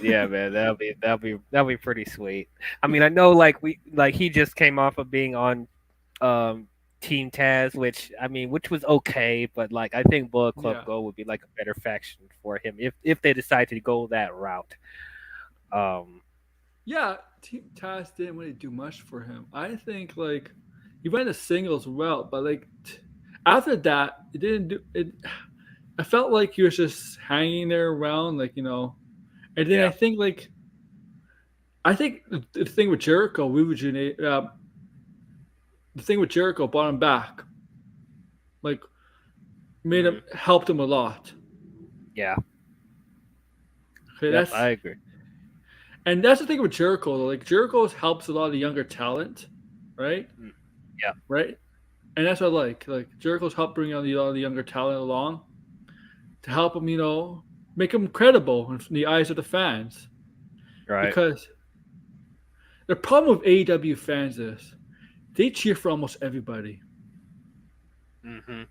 Yeah, man, that'll be pretty sweet. I mean, I know like he just came off of being on Team Taz, which was okay, but like I think Bullet Club Gold would be like a better faction for him if they decide to go that route.
Yeah, Team Taz didn't really do much for him. I think like he went a singles route, but like after that, it didn't do it. I felt like he was just hanging there around, like and then I think the thing with Jericho, the thing with Jericho brought him back, like made him helped him a lot.
Yeah.
Okay,
yep, I agree.
And that's the thing with Jericho, though. Like Jericho helps a lot of the younger talent, right?
Yeah.
Right. And that's what I like. Like Jericho's helped bring a lot of the younger talent along to help him, make him credible in the eyes of the fans.
Right.
Because the problem with AEW fans is they cheer for almost everybody.
Mm-hmm.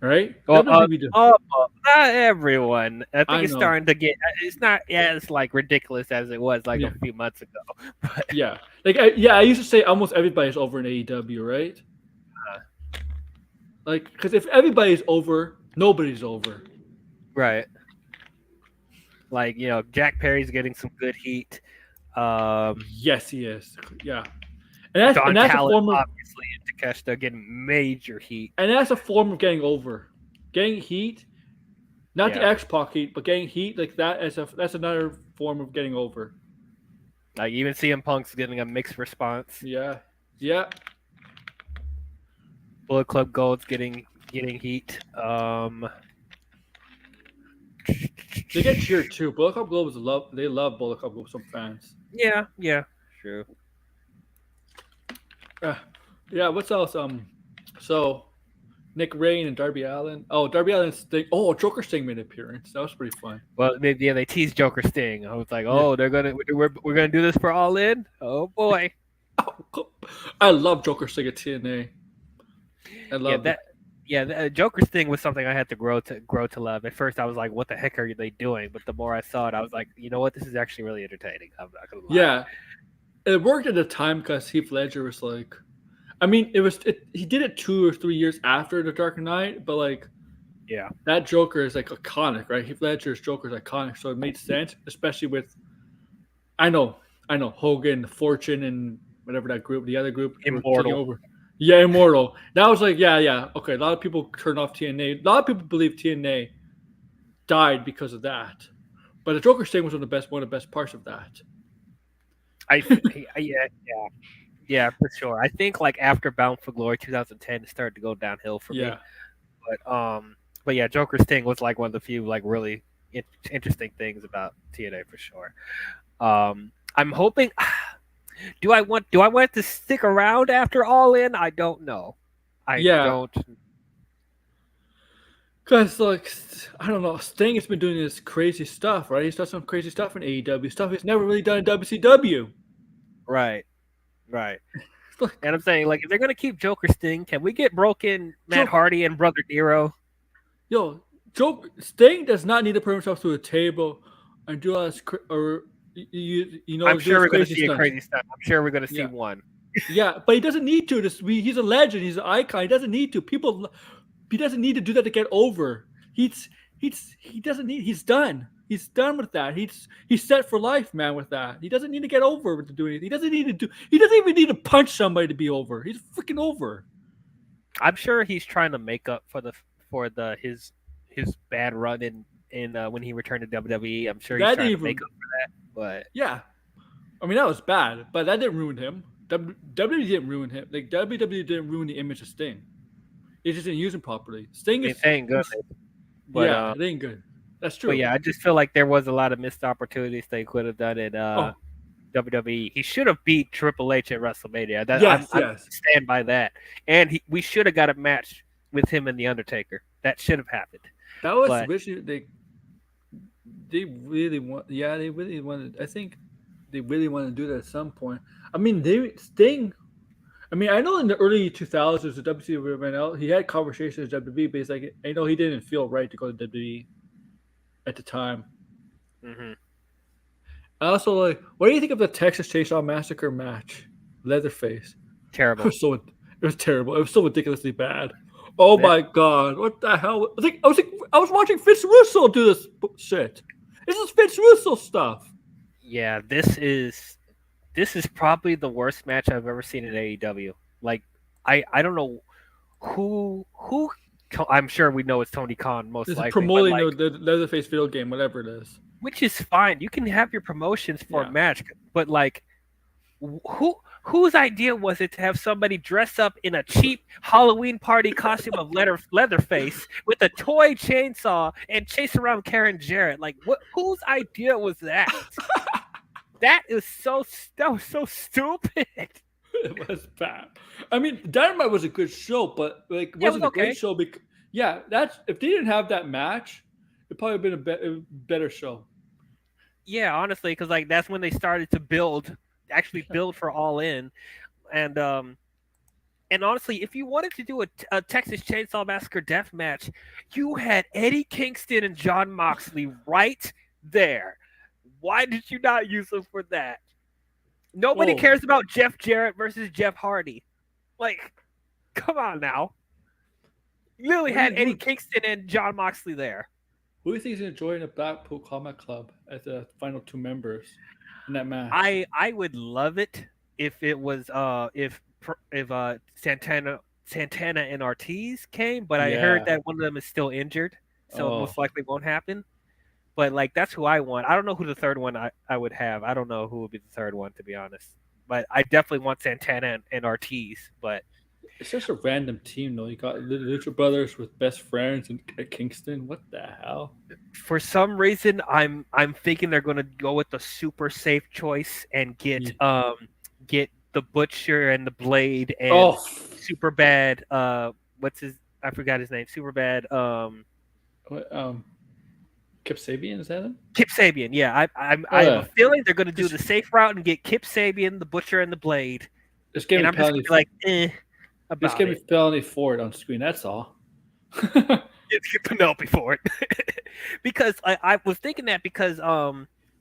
Right?
Well, not everyone. I think it's starting to get. It's not as like ridiculous as it was like a few months ago. But.
Yeah, I used to say almost everybody's over in AEW, right? Like, because if everybody's over, nobody's over.
Right. Like Jack Perry's getting some good heat.
Yes, he is. Yeah, and that's a form of
obviously Takeshita getting major heat,
and that's a form of getting over, getting heat, not the X-Pac heat, but getting heat like that. That's another form of getting over.
Like even CM Punk's getting a mixed response.
Yeah.
Bullet Club Gold's getting heat.
They get cheered too. Bullet Club Gold they love Bullet Club Gold, some fans.
Yeah, true.
Yeah, what's else? So Nick Rain and Darby Allin. Oh, Darby Allin Sting. Oh, Joker Sting made an appearance. That was pretty fun.
Well, they teased Joker Sting. I was like, we're gonna do this for All In. Oh boy.
I love Joker Sting at TNA. I love
that. Yeah, Joker's thing was something I had to grow to love. At first, I was like, "What the heck are they doing?" But the more I saw it, I was like, "You know what? This is actually really entertaining." I'm not gonna lie.
Yeah, it worked at the time because Heath Ledger was like, he did it 2 or 3 years after The Dark Knight, but like,
yeah,
that Joker is like iconic, right? Heath Ledger's Joker is iconic, so it made sense, especially with, I know, Hogan, Fortune, and whatever that group, the other group,
Immortal.
Over. Yeah, Immortal. That was like, yeah. Okay, a lot of people turned off TNA. A lot of people believe TNA died because of that. But the Joker Sting was one of the best parts of that.
Yeah, for sure. I think like after Bound for Glory 2010, it started to go downhill for me. But yeah, Joker Sting was like one of the few like really interesting things about TNA for sure. I'm hoping. Do I want it to stick around after All In? I don't know. I don't.
Because, like, I don't know. Sting has been doing this crazy stuff, right? He's done some crazy stuff in AEW, stuff he's never really done in WCW.
Right. And I'm saying, like, if they're going to keep Joker Sting, can we get Broken, Matt Hardy, and Brother Nero?
Yo, Sting does not need to put himself through a table and do all this,
I'm sure we're going to see a crazy stunt. I'm sure we're going to see one.
Yeah, but he doesn't need to. He's a legend. He's an icon. He doesn't need to. He doesn't need to do that to get over. He doesn't need. He's done. He's done with that. He's set for life, man. With that, he doesn't need to get over to do anything. He doesn't even need to punch somebody to be over. He's freaking over.
I'm sure he's trying to make up for his bad run in when he returned to WWE. I'm sure he's trying to make up for that. But
yeah, I mean that was bad, but that didn't ruin him. WWE didn't ruin him. Like WWE didn't ruin the image of Sting. It just didn't use him properly. Sting
ain't good.
But, it ain't good. That's true.
But yeah, I just feel like there was a lot of missed opportunities they could have done in WWE. He should have beat Triple H at WrestleMania. I stand by that. And we should have got a match with him and The Undertaker. That should have happened.
That was
But
originally they really want. Yeah, they really wanted. I think they really want to do that at some point. I mean, Sting. I mean, I know in the early 2000s, the WCW ran out. He had conversations with WWE, but he's like, I know he didn't feel right to go to WWE at the time.
mhm,
I also like. What do you think of the Texas Chainsaw Massacre match? Leatherface. It
terrible.
was so. It was terrible. It was so ridiculously bad. Oh
That-
my god! What the hell? I was watching Fitz Russo do this shit. This is Fitz Russo stuff.
yeah, this is probably the worst match I've ever seen in AEW. Like, I don't know who. I'm sure we know it's Tony Khan most
This is
likely, but
promoting
like,
the Leatherface video game, whatever it is.
which is fine. You can have your promotions for
Yeah.
a match, but like, whose idea was it to have somebody dress up in a cheap Halloween party costume of Leatherface with a toy chainsaw and chase around Karen Jarrett? Like, what? Whose idea was that? That was so stupid.
It was bad. I mean, Dynamite was a good show, but like,
Yeah, it
wasn't
was
a great
okay.
show. Yeah, that's if they didn't have that match, it'd probably been a better show.
Yeah, honestly, because like that's when they started to actually build for All In, and honestly, if you wanted to do a Texas Chainsaw Massacre death match, you had Eddie Kingston and John Moxley right there. Why did you not use them for that? Nobody
Oh.
cares about Jeff Jarrett versus Jeff Hardy. Like, come on now. You literally had Eddie Kingston and John Moxley there.
Who do you think is going to join the Blackpool Combat Club as the final two members in that match?
I would love it if it was if Santana and Ortiz came, but I heard that one of them is still injured, so it most likely won't happen. But like that's who I want. I don't know who the third one I would have. I don't know who would be the third one, to be honest. But I definitely want Santana and Ortiz. But
It's just a random team, though. You got the Lucha Brothers with best friends and Kingston. What the hell?
for some reason, I'm thinking they're going to go with the super safe choice and get the Butcher and the Blade and super bad. What's his? I forgot his name. Super bad.
Kip Sabian, is that him?
Kip Sabian, yeah. I have a feeling they're going to do the safe route and get Kip Sabian, the Butcher, and the Blade.
Just
and I'm just going to be like, about
just give me Penelope Ford on screen. That's all.
Get Penelope Ford. Because I was thinking that because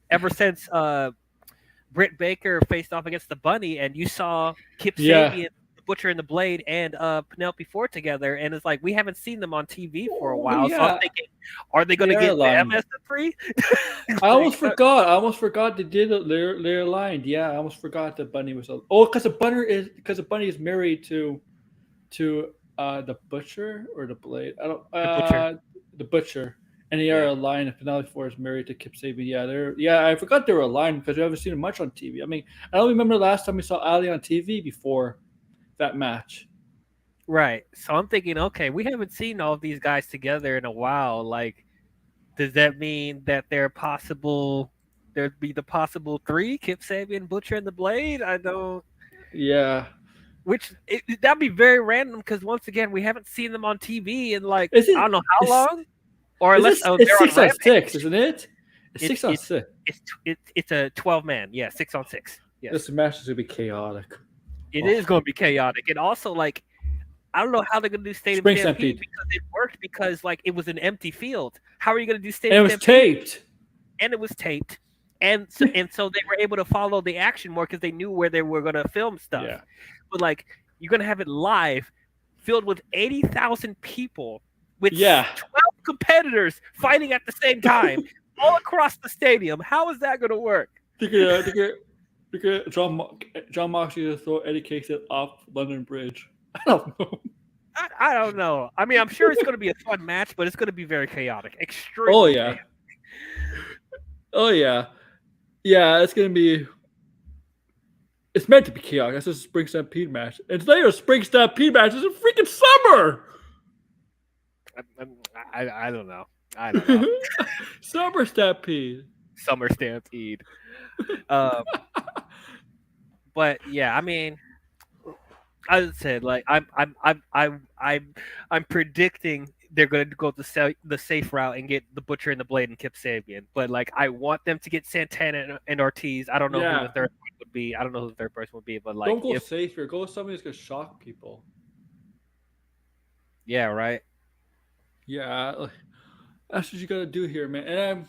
ever since Britt Baker faced off against the Bunny, and you saw Kip Sabian, the Butcher, and the Blade, and Penelope Ford together, and it's like we haven't seen them on TV for a while. So I'm thinking, are they going to get them as the three?
I almost forgot they did they're aligned. Yeah, I almost forgot the Bunny was. Because the Bunny is married to the Butcher or the Blade. I don't. The Butcher. And they are aligned. And Penelope Ford is married to Kip Sabian. I forgot they were aligned because we haven't seen them much on TV. I mean, I don't remember the last time we saw Ali on TV before that match.
Right. So I'm thinking, okay, we haven't seen all of these guys together in a while. Like, does that mean that there'd be the possible three, Kip Sabian, Butcher, and the Blade? I don't.
Yeah.
That'd be very random because once again, we haven't seen them on TV in like I don't know how long. Or unless
it's 6 on 6, isn't it? It's 6 on 6.
It's a 12-man. Yeah, 6 on 6. Yes.
This match is gonna be chaotic.
It is going to be chaotic, and also like I don't know how they're going to do Stadium Stampede because it worked because like it was an empty field. How are you going to do Stadium Stampede? And it was taped, and so they were able to follow the action more because they knew where they were going to film stuff.
Yeah.
But like you're going to have it live, filled with 80,000 people with 12 competitors fighting at the same time all across the stadium. How is that going to work?
John Moxley to throw Eddie Kingston off London Bridge. I don't know.
I don't know. I mean, I'm sure it's going to be a fun match, but it's going to be very chaotic. Extremely. Chaotic.
Yeah, it's going to be. It's meant to be chaotic. That's a Spring Stampede match. And today a Spring Stampede match is in freaking summer.
I don't know. I don't know.
Summer Stampede.
Summer Stampede. But yeah, I mean, as I said, like I'm predicting they're going to go the safe route and get the Butcher and the Blade and Kip Sabian. But like, I want them to get Santana and Ortiz. I don't know who the third one would be. I don't know who the third person would be. But like,
don't go safe here. Go with somebody who's gonna shock people.
Yeah, right.
Yeah, that's what you gotta do here, man. And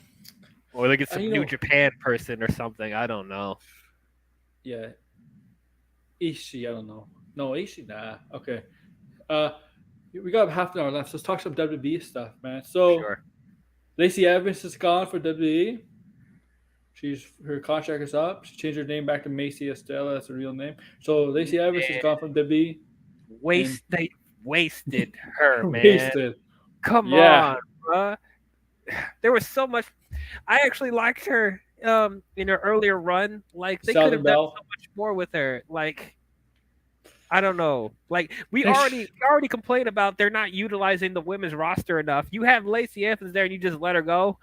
or they get some New Japan person or something. I don't know.
Yeah, Ishii. I don't know. No, Ishii. Nah. Okay. We got half an hour left. So let's talk some WWE stuff, man. So,
sure.
Lacy Evans is gone for WWE. Her contract is up. She changed her name back to Macy Estella. That's her real name. So Lacy Evans is gone from WWE.
They wasted her, man.
Wasted.
Come on, bro. There was so much. I actually liked her in her earlier run. Like they could have done so much more with her. Like, I don't know. Like we already complained about they're not utilizing the women's roster enough. You have Lacy Evans there and you just let her go.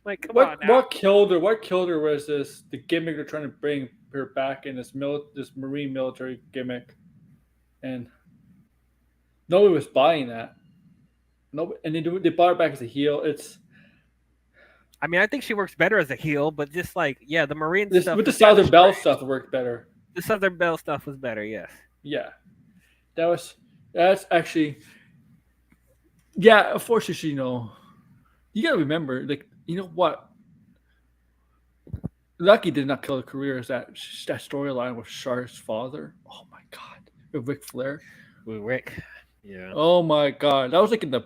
Like, come on now.
What killed her? What killed her was the gimmick they're trying to bring her back in, this Marine military gimmick, and nobody was buying that. Nobody, and they bought her back as a heel.
I mean, I think she works better as a heel, but just like, yeah, the Marine stuff
with the Southern Belle stuff worked better.
The Southern Belle stuff was better, yes.
Yeah, that's actually, yeah. Unfortunately, you gotta remember, like, you know what? Lucky did not kill her career. Is that storyline with Char's father? Oh my god, with Ric Flair.
With Rick, yeah.
Oh my god, that was like in the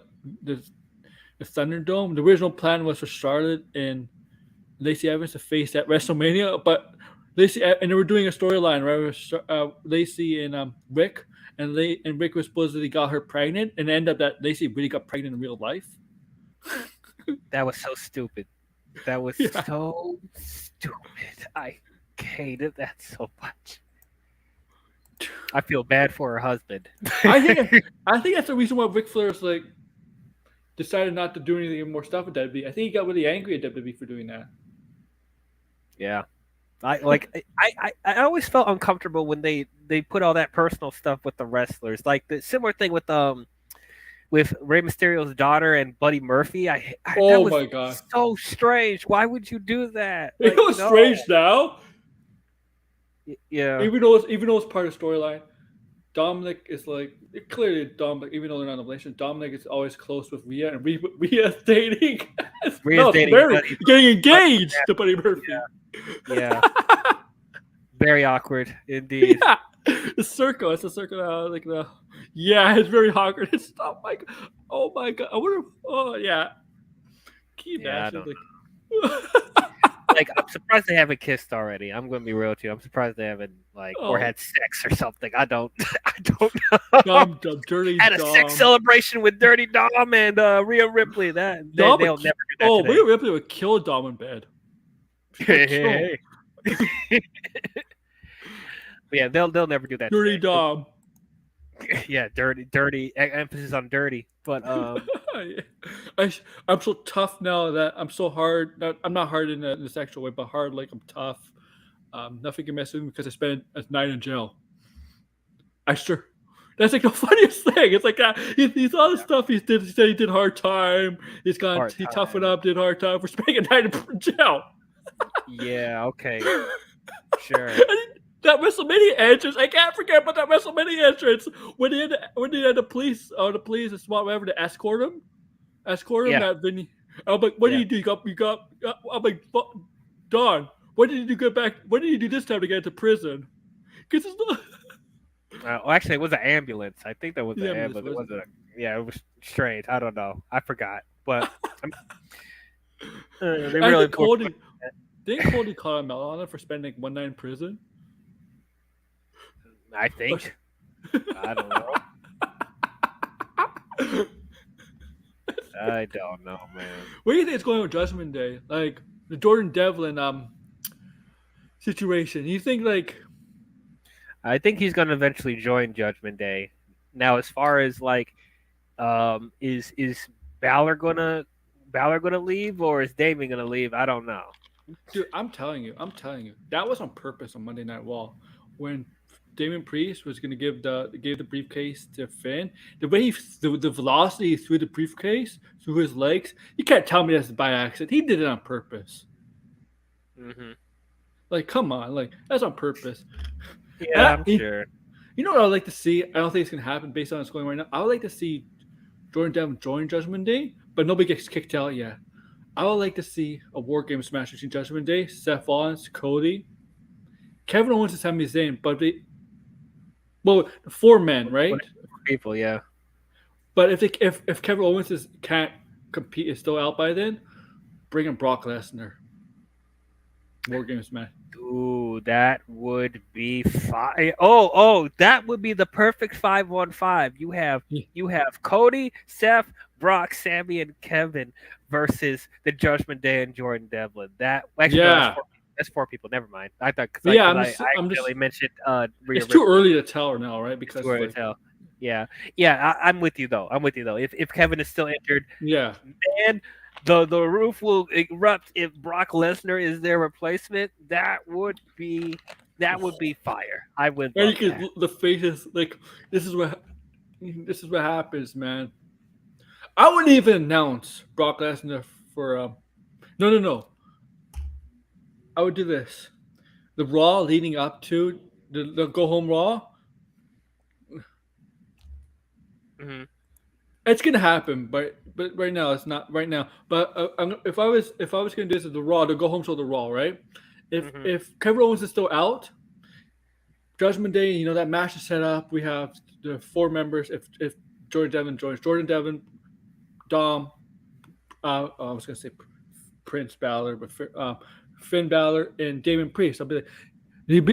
Thunderdome. The original plan was for Charlotte and Lacy Evans to face at WrestleMania, but and they were doing a storyline right with Lacy and Rick, and Rick was supposedly got her pregnant, and it ended up that Lacy really got pregnant in real life.
That was so stupid. That was so stupid. I hated that so much. I feel bad for her husband.
I think that's the reason why Ric Flair's like decided not to do anything more stuff with WWE. I think he got really angry at WWE for doing that.
Yeah. I always felt uncomfortable when they put all that personal stuff with the wrestlers. Like the similar thing with Rey Mysterio's daughter and Buddy Murphy. That was
my god,
so strange. Why would you do that?
Like, it was strange now.
Yeah.
Even though it's part of the storyline, Dominic is like clearly Dominic. Even though they're not in a relationship, Dominic is always close with Rhea, and Rhea's dating. Getting engaged to Buddy Murphy.
Yeah. Very awkward indeed.
Yeah. The circle. It's a circle. Like the. Yeah, it's very awkward. It's not like. Oh my god. I wonder. Oh yeah. Can you imagine?
Like, I'm surprised they haven't kissed already. I'm going to be real with you. I'm surprised they haven't or had sex or something. I don't know.
Dirty
had a sex celebration with Dirty Dom and Rhea Ripley. They'll never do that.
Oh, Rhea Ripley would kill Dom in bed.
Hey. Yeah, they'll never do that.
Dirty Dom.
Yeah, dirty. Emphasis on dirty. But
I'm so tough now that I'm so hard. I'm not hard in the sexual way, but hard like I'm tough. Nothing can mess with me because I spent a night in jail. That's like the funniest thing. It's like he's all the stuff he did. He said he did hard time. He toughened up, did hard time for spending a night in jail.
Yeah. Okay. Sure.
That WrestleMania entrance, I can't forget about that WrestleMania entrance when he had the police whatever to escort him. That Vinny. I'm like, what did you do? You got. I'm like, Don, what did you do? What did you do this time to get into prison? Because it's not.
Well, actually, it was an ambulance. I think that was an ambulance. It wasn't. It was strange. I don't know. I forgot, but they really
didn't Cody call him out on it for spending one night in prison?
I think. I don't know. I don't know, man.
What do you think is going on with Judgment Day? Like the Jordan Devlin situation. You think like?
I think he's going to eventually join Judgment Day. Now, as far as like, is Balor gonna leave or is Damien gonna leave? I don't know.
Dude, I'm telling you, that was on purpose on Monday Night Raw. when Damon Priest was going to gave the briefcase to Finn, the way the velocity he threw the briefcase through his legs, you can't tell me that's by accident. He did it on purpose.
Mm-hmm.
Like, come on, like that's on purpose.
Yeah, I'm sure.
You know what I'd like to see? I don't think it's going to happen based on what's going right now. I would like to see Jordan Devlin join Judgment Day, but nobody gets kicked out yet. I would like to see a War Games match between Judgment Day, Seth Rollins, Cody, Kevin Owens, and Sami Zayn, but the 4 men, right?
People, yeah.
But if Kevin Owens can't compete, is still out by then, bring in Brock Lesnar. War Games match.
Ooh, that would be fine. Oh, that would be the perfect 5-on-5. You have Cody, Seth, Brock, Sammy, and Kevin versus the Judgment Day and Jordan Devlin. That actually, no, that's 4 people. Never mind. I thought I really mentioned Rhea
it's too early to tell now, right? Because
too early to tell. Yeah. I'm with you though. If Kevin is still injured,
yeah,
man, the roof will erupt if Brock Lesnar is their replacement. That would be fire. I would. Love that.
The faces like this is what happens, man. I wouldn't even announce Brock Lesnar for no. I would do this. The Raw leading up to the Go Home Raw.
Mm-hmm.
It's gonna happen, but right now it's not right now. But if I was gonna do this at the Raw, the Go Home show, the Raw, right? If Kevin Owens is still out, Judgment Day, you know that match is set up. We have the 4 members. If Jordan Devlin joins, Jordan Devlin, Dom, I was gonna say Prince Balor, but Finn Balor and Damon Priest. I'll be like,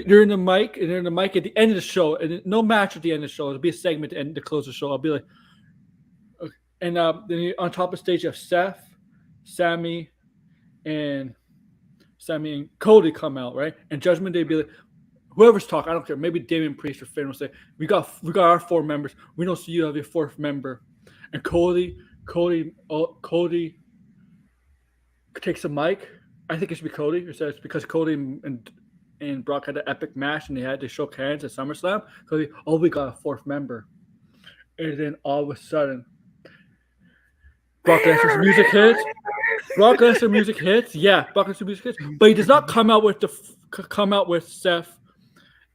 during the mic at the end of the show, and no match at the end of the show. It'll be a segment to close the show. I'll be like, okay. And then on top of stage you have Seth, Sammy, and Cody come out, right? And Judgment Day be like, whoever's talking, I don't care. Maybe Damon Priest or Finn will say, we got our 4 members. We don't see you have your 4th member. And Cody takes a mic. I think it should be Cody. It's because Cody and Brock had an epic match and they had to shake hands at SummerSlam. Cody, we got a 4th member. And then all of a sudden, Brock Lesnar's music hits. Brock Lesnar music hits. Yeah, Brock Lesnar music hits. But he does not come out with Seth.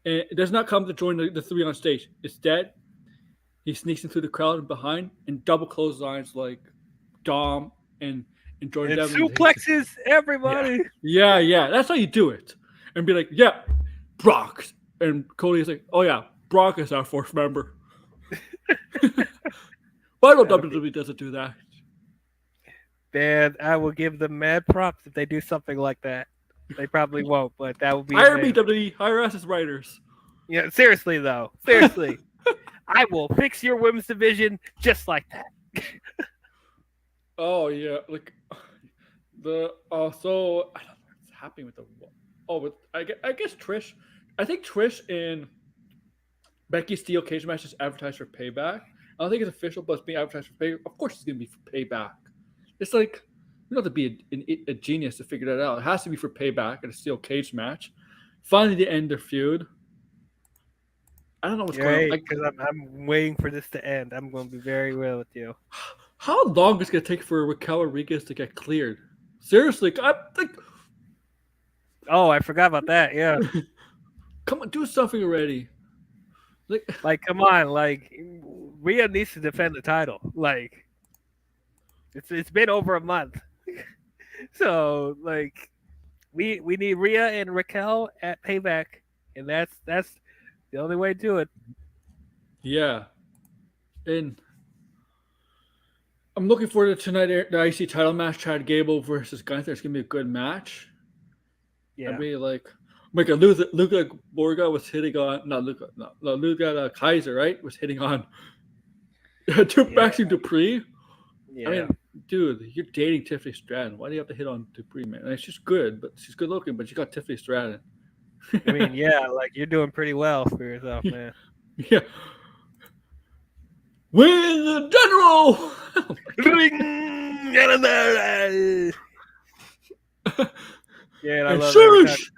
And it does not come to join the 3 on stage. Instead, he sneaks into the crowd and behind and double clotheslines like Dom and Jordan Devlin.
Suplexes everybody.
Yeah. That's how you do it. And be like, yeah, Brock. And Cody is like, oh yeah, Brock is our 4th member. Why don't WWE doesn't do that?
Man, I will give them mad props if they do something like that. They probably won't, but that would be.
Hire me, WWE. Hire us as writers.
Yeah, seriously though. Seriously. I will fix your women's division just like that.
Oh yeah, like the so I don't know what's happening with I guess Trish. I think Trish and Becky Steele cage match is advertised for Payback. I don't think it's official, but it's being advertised for Payback. Of course, it's gonna be for Payback. It's like you don't have to be a genius to figure that out. It has to be for Payback and a steel cage match. Finally, to end their feud. I don't know what's going on.
Because I'm waiting for this to end. I'm going to be very real with you.
How long is it going to take for Raquel Rodriguez to get cleared? Seriously,
I forgot about that. Yeah.
Come on, do something already.
Like, come on. Like, Rhea needs to defend the title. Like, it's been over a month. So, like, we need Rhea and Raquel at Payback, and that's the only way to do it. Yeah.
And I'm looking forward to tonight, the IC title match, Chad Gable versus Gunther. It's going to be a good match.
Yeah.
I mean, Luca Borga was hitting on, Luca Kaiser, right? Was hitting on Maxine Dupree.
Yeah.
I mean, dude, you're dating Tiffany Stratton. Why do you have to hit on Dupree, man? And she's good, but she's good looking, but you got Tiffany Stratton.
I mean, yeah, like you're doing pretty well for yourself, man.
Yeah. Win the general.
Yeah, and I love
Shush.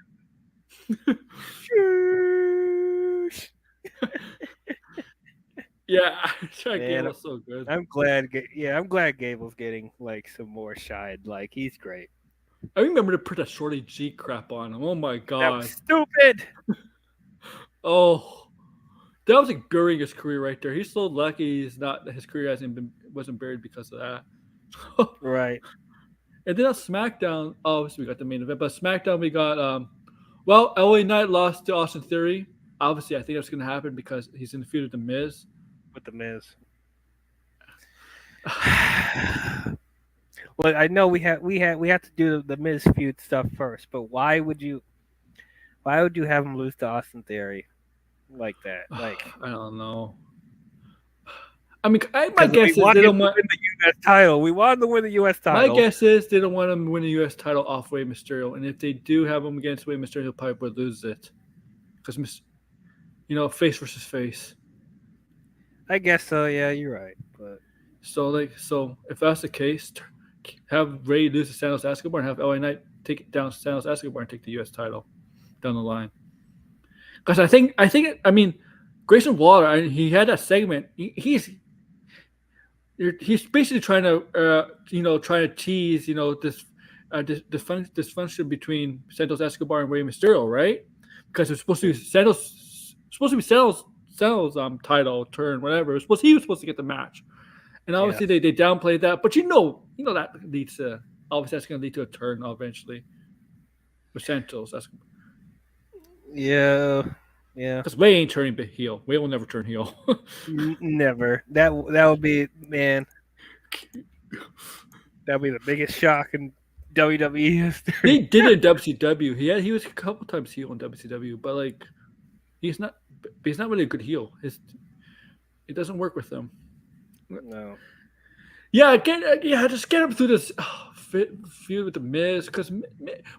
Yeah, Chad
Man,
Gable's so good.
I'm glad. I'm glad Gable's getting like some more shine. Like he's great.
I remember to put that Shorty G crap on him. Oh my
That
god.
was stupid.
Oh, that was like burying his career right there. He's so lucky his career wasn't buried because of that.
Right.
And then on SmackDown, obviously we got the main event, but SmackDown we got L.A. Knight lost to Austin Theory. Obviously, I think that's going to happen because he's in the feud with the Miz.
With the Miz. Well, I know we have to do the Miz feud stuff first, but why would you have him lose to Austin Theory like that? Like
I don't know. I mean, my
'cause
guess is
we
they don't
wanted him to
want.
win the U.S. title. We wanted to win the U.S.
My
title.
guess is they don't want him to win the U.S. title off Rey Mysterio, and if they do have him against Rey Mysterio, he'll probably lose it because face versus face.
I guess so. Yeah, you're right. But
So if that's the case, have Ray lose to Santos Escobar and have LA Knight take it down to Santos Escobar and take the U.S. title down the line. Because I mean, Grayson Waller, he had that segment. He's basically trying to tease this dysfunction between Santos Escobar and Rey Mysterio, right? Because it's supposed to be Santos title turn, whatever. He was supposed to get the match. And obviously they downplayed that, but that leads to obviously that's going to lead to a turn eventually with Santos. That's
yeah.
because Ray ain't turning heel. Ray will never turn heel.
Never. That would be man. That would be the biggest shock in WWE history.
He did it in WCW. He was a couple times heel in WCW, but like he's not really a good heel. It doesn't work with him.
No.
Yeah, just get him through this feud with the Miz. Because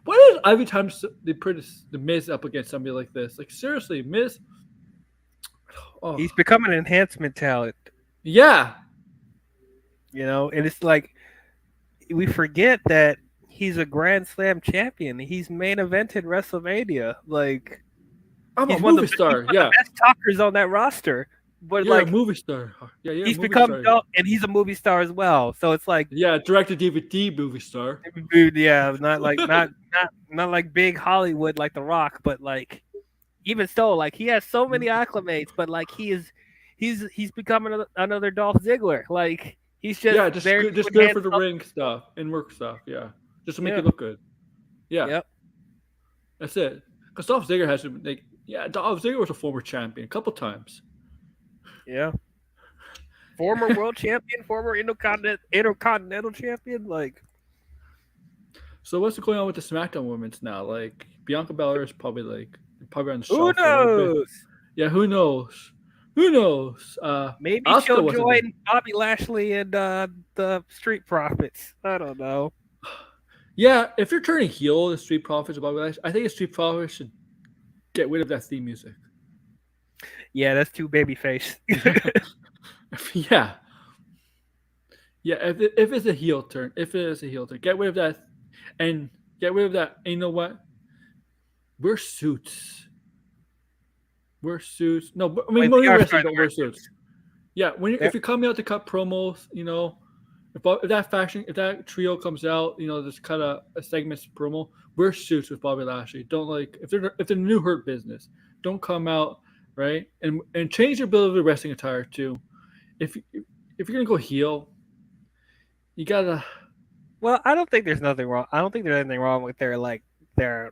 why is every time they put the Miz up against somebody like this? Like seriously, Miz. Oh.
He's become an enhancement talent.
Yeah.
And it's like we forget that he's a Grand Slam champion. He's main evented WrestleMania. Like
I'm a movie star.
He's one of the best talkers on that roster. But
a movie star. Yeah,
he's become and he's a movie star as well. So it's like
directed DVD movie star.
Yeah, not like not like big Hollywood like The Rock, but like even so, like he has so many acclimates, but like he's becoming another Dolph Ziggler. Like he's just
just there for the ring stuff and work stuff. Yeah, just to make it look good. Yeah,
yep.
That's it. Because Dolph Ziggler Dolph Ziggler was a former champion a couple times.
Yeah. Former world champion, former intercontinental champion, like.
So what's going on with the SmackDown women's now? Like Bianca Belair is probably on the shelf.
Who knows?
Yeah, who knows? Who knows?
Maybe she'll join Bobby Lashley and the Street Profits. I don't know.
Yeah, if you're turning heel, the Street Profits, Bobby Lashley, I think the Street Profits should get rid of that theme music.
Yeah, that's too babyface.
Yeah. If it's a heel turn, get rid of that, and get rid of that. And you know what? Wear suits. No, I mean, most wrestlers don't wear suits. Yeah, if you're coming out to cut promos, if that trio comes out, this kind of a segment's promo, wear suits with Bobby Lashley. Don't if they're new Hurt Business, don't come out. Right, and change your ability of wrestling attire too. If you're gonna go heel, you gotta.
Well, I don't think there's nothing wrong. I don't think there's anything wrong with their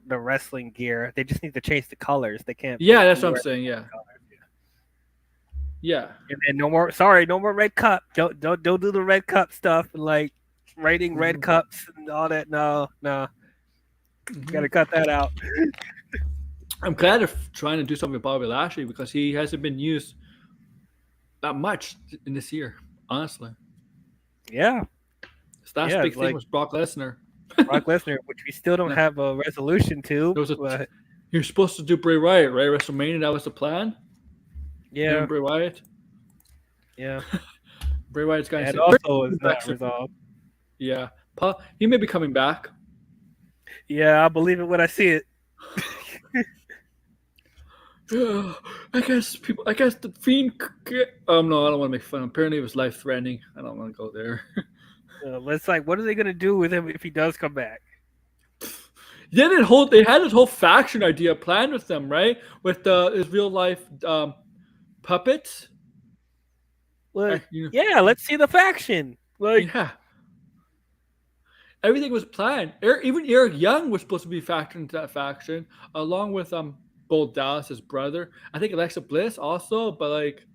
wrestling gear. They just need to change the colors. They can't.
Yeah, that's what I'm saying. Yeah. Yeah.
And no more red cup. Don't do the red cup stuff and like rating red cups and all that. No. Gotta cut that out.
I'm glad they're trying to do something with Bobby Lashley because he hasn't been used that much in this year, honestly.
Yeah.
His last big thing was Brock Lesnar.
Which we still don't have a resolution to.
You're supposed to do Bray Wyatt, right? WrestleMania, that was the plan?
Yeah.
Bray Wyatt?
Yeah.
Bray Wyatt's got
to also is not resolved.
Yeah. He may be coming back.
Yeah, I'll believe it when I see it.
I guess the Fiend. No, I don't want to make fun. Apparently, it was life threatening. I don't want to go there.
It's like, what are they gonna do with him if he does come back?
Yeah, they had this whole faction idea planned with them, right? With his real life puppets.
Like, yeah, let's see the faction. Like,
Yeah, everything was planned. Even Eric Young was supposed to be factored into that faction, along with Bo Dallas's brother. I think Alexa Bliss also, but like,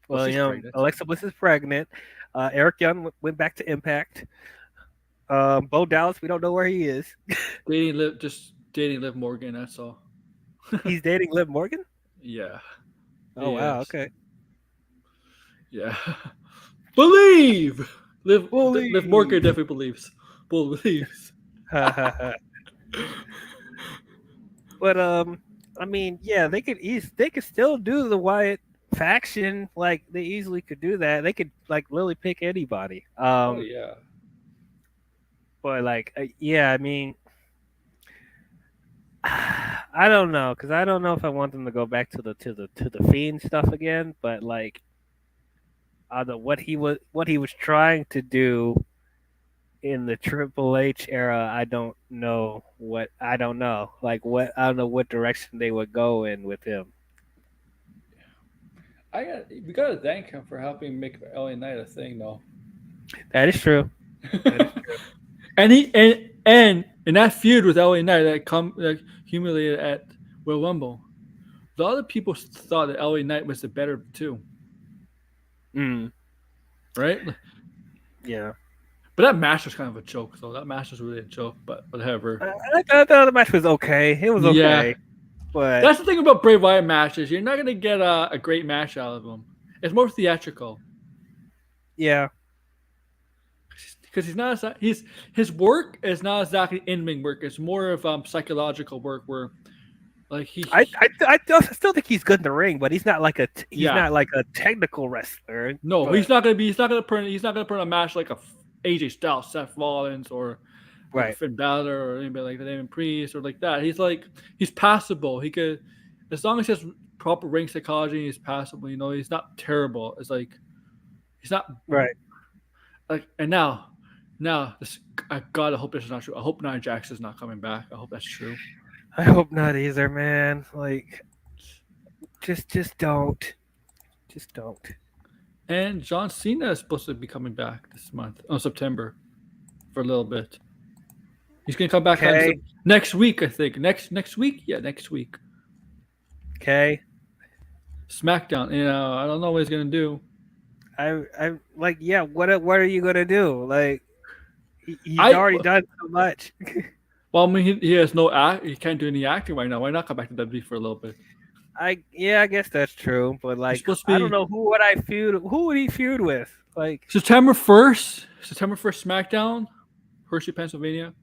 well,
she's pregnant.
Alexa Bliss is pregnant. Eric Young went back to Impact. Bo Dallas, we don't know where he is.
Dating Liv Morgan. That's all.
He's dating Liv Morgan.
Yeah.
Oh wow. Okay.
Yeah. Believe. Liv
Believe.
Morgan definitely believes.
But I mean, yeah, they could still do the Wyatt faction. Like they easily could do that. They could like literally pick anybody.
Oh yeah.
But like, yeah, I mean, I don't know because I don't know if I want them to go back to the Fiend stuff again. But like, what he was trying to do in the Triple H era, I don't know. Like I don't know what direction they would go in with him.
We gotta thank him for helping make L.A. Knight a thing, though.
That is true.
And in that feud with L.A. Knight that humiliated at Royal Rumble, a lot of people thought that L.A. Knight was the better of the two. Right?
Yeah.
But that match was kind of a joke, though. That match was really a joke, but whatever.
I thought the match was okay. It was okay.
Yeah.
But
that's the thing about Bray Wyatt matches. You're not going to get a great match out of them. It's more theatrical.
Yeah.
Because his work is not exactly in-ring work. It's more of psychological work where like
I still think he's good in the ring, but he's not like a technical wrestler.
No, he's not gonna put a match like a AJ Styles, Seth Rollins, or like Finn Balor, or anybody like the Damien Priest, or like that. He's passable. He could, as long as he has proper ring psychology, he's passable. He's not terrible. It's like he's not
right.
Like, and now I gotta hope this is not true. I hope Nia Jax is not coming back. I hope that's true.
I hope not either, man. Like, just don't.
And John Cena is supposed to be coming back this month, September, for a little bit. He's gonna come back next week, I think. Next week, yeah, next week.
Okay.
SmackDown. I don't know what he's gonna do.
I like, yeah. What are you gonna do? Like, he's already done so much.
Well, I mean, he has no act. He can't do any acting right now. Why not come back to WWE for a little bit?
I guess that's true. But like, I don't know who would he feud with? Like
September 1st SmackDown, Hershey, Pennsylvania.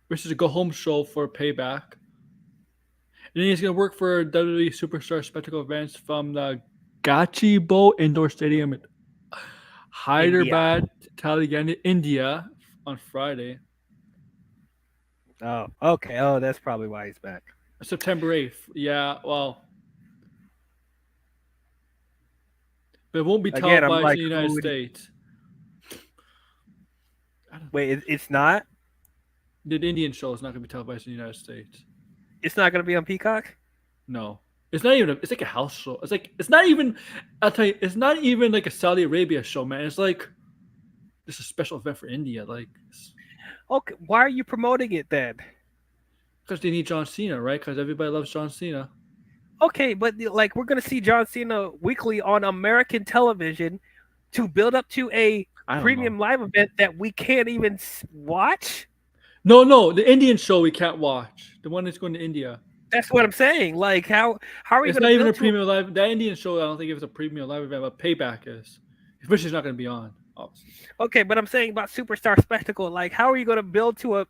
Versus a go home show for Payback. And then he's gonna work for WWE Superstar Spectacle events from the Gachibowli Indoor Stadium in Hyderabad, Telangana, India on Friday.
Oh, okay. Oh, that's probably why he's back.
September 8th. Yeah, well. But it won't be televised in the United States.
Wait, it's not?
The Indian show is not going to be televised in the United States.
It's not going to be on Peacock?
No. It's not even it's like a house show. It's not even like a Saudi Arabia show, man. It's like it's a special event for India. Like,
okay, why are you promoting it then?
Because they need John Cena, right? Because everybody loves John Cena.
Okay, but like we're gonna see John Cena weekly on American television to build up to a premium live event that we can't even watch.
No, the Indian show we can't watch. The one that's going to India.
That's what I'm saying. Like, how are we?
It's not even a premium live. That Indian show, I don't think it was a premium live event, but Payback is. Which is not going to be on. Obviously.
Okay, but I'm saying about Superstar Spectacle. Like, how are you going to build to a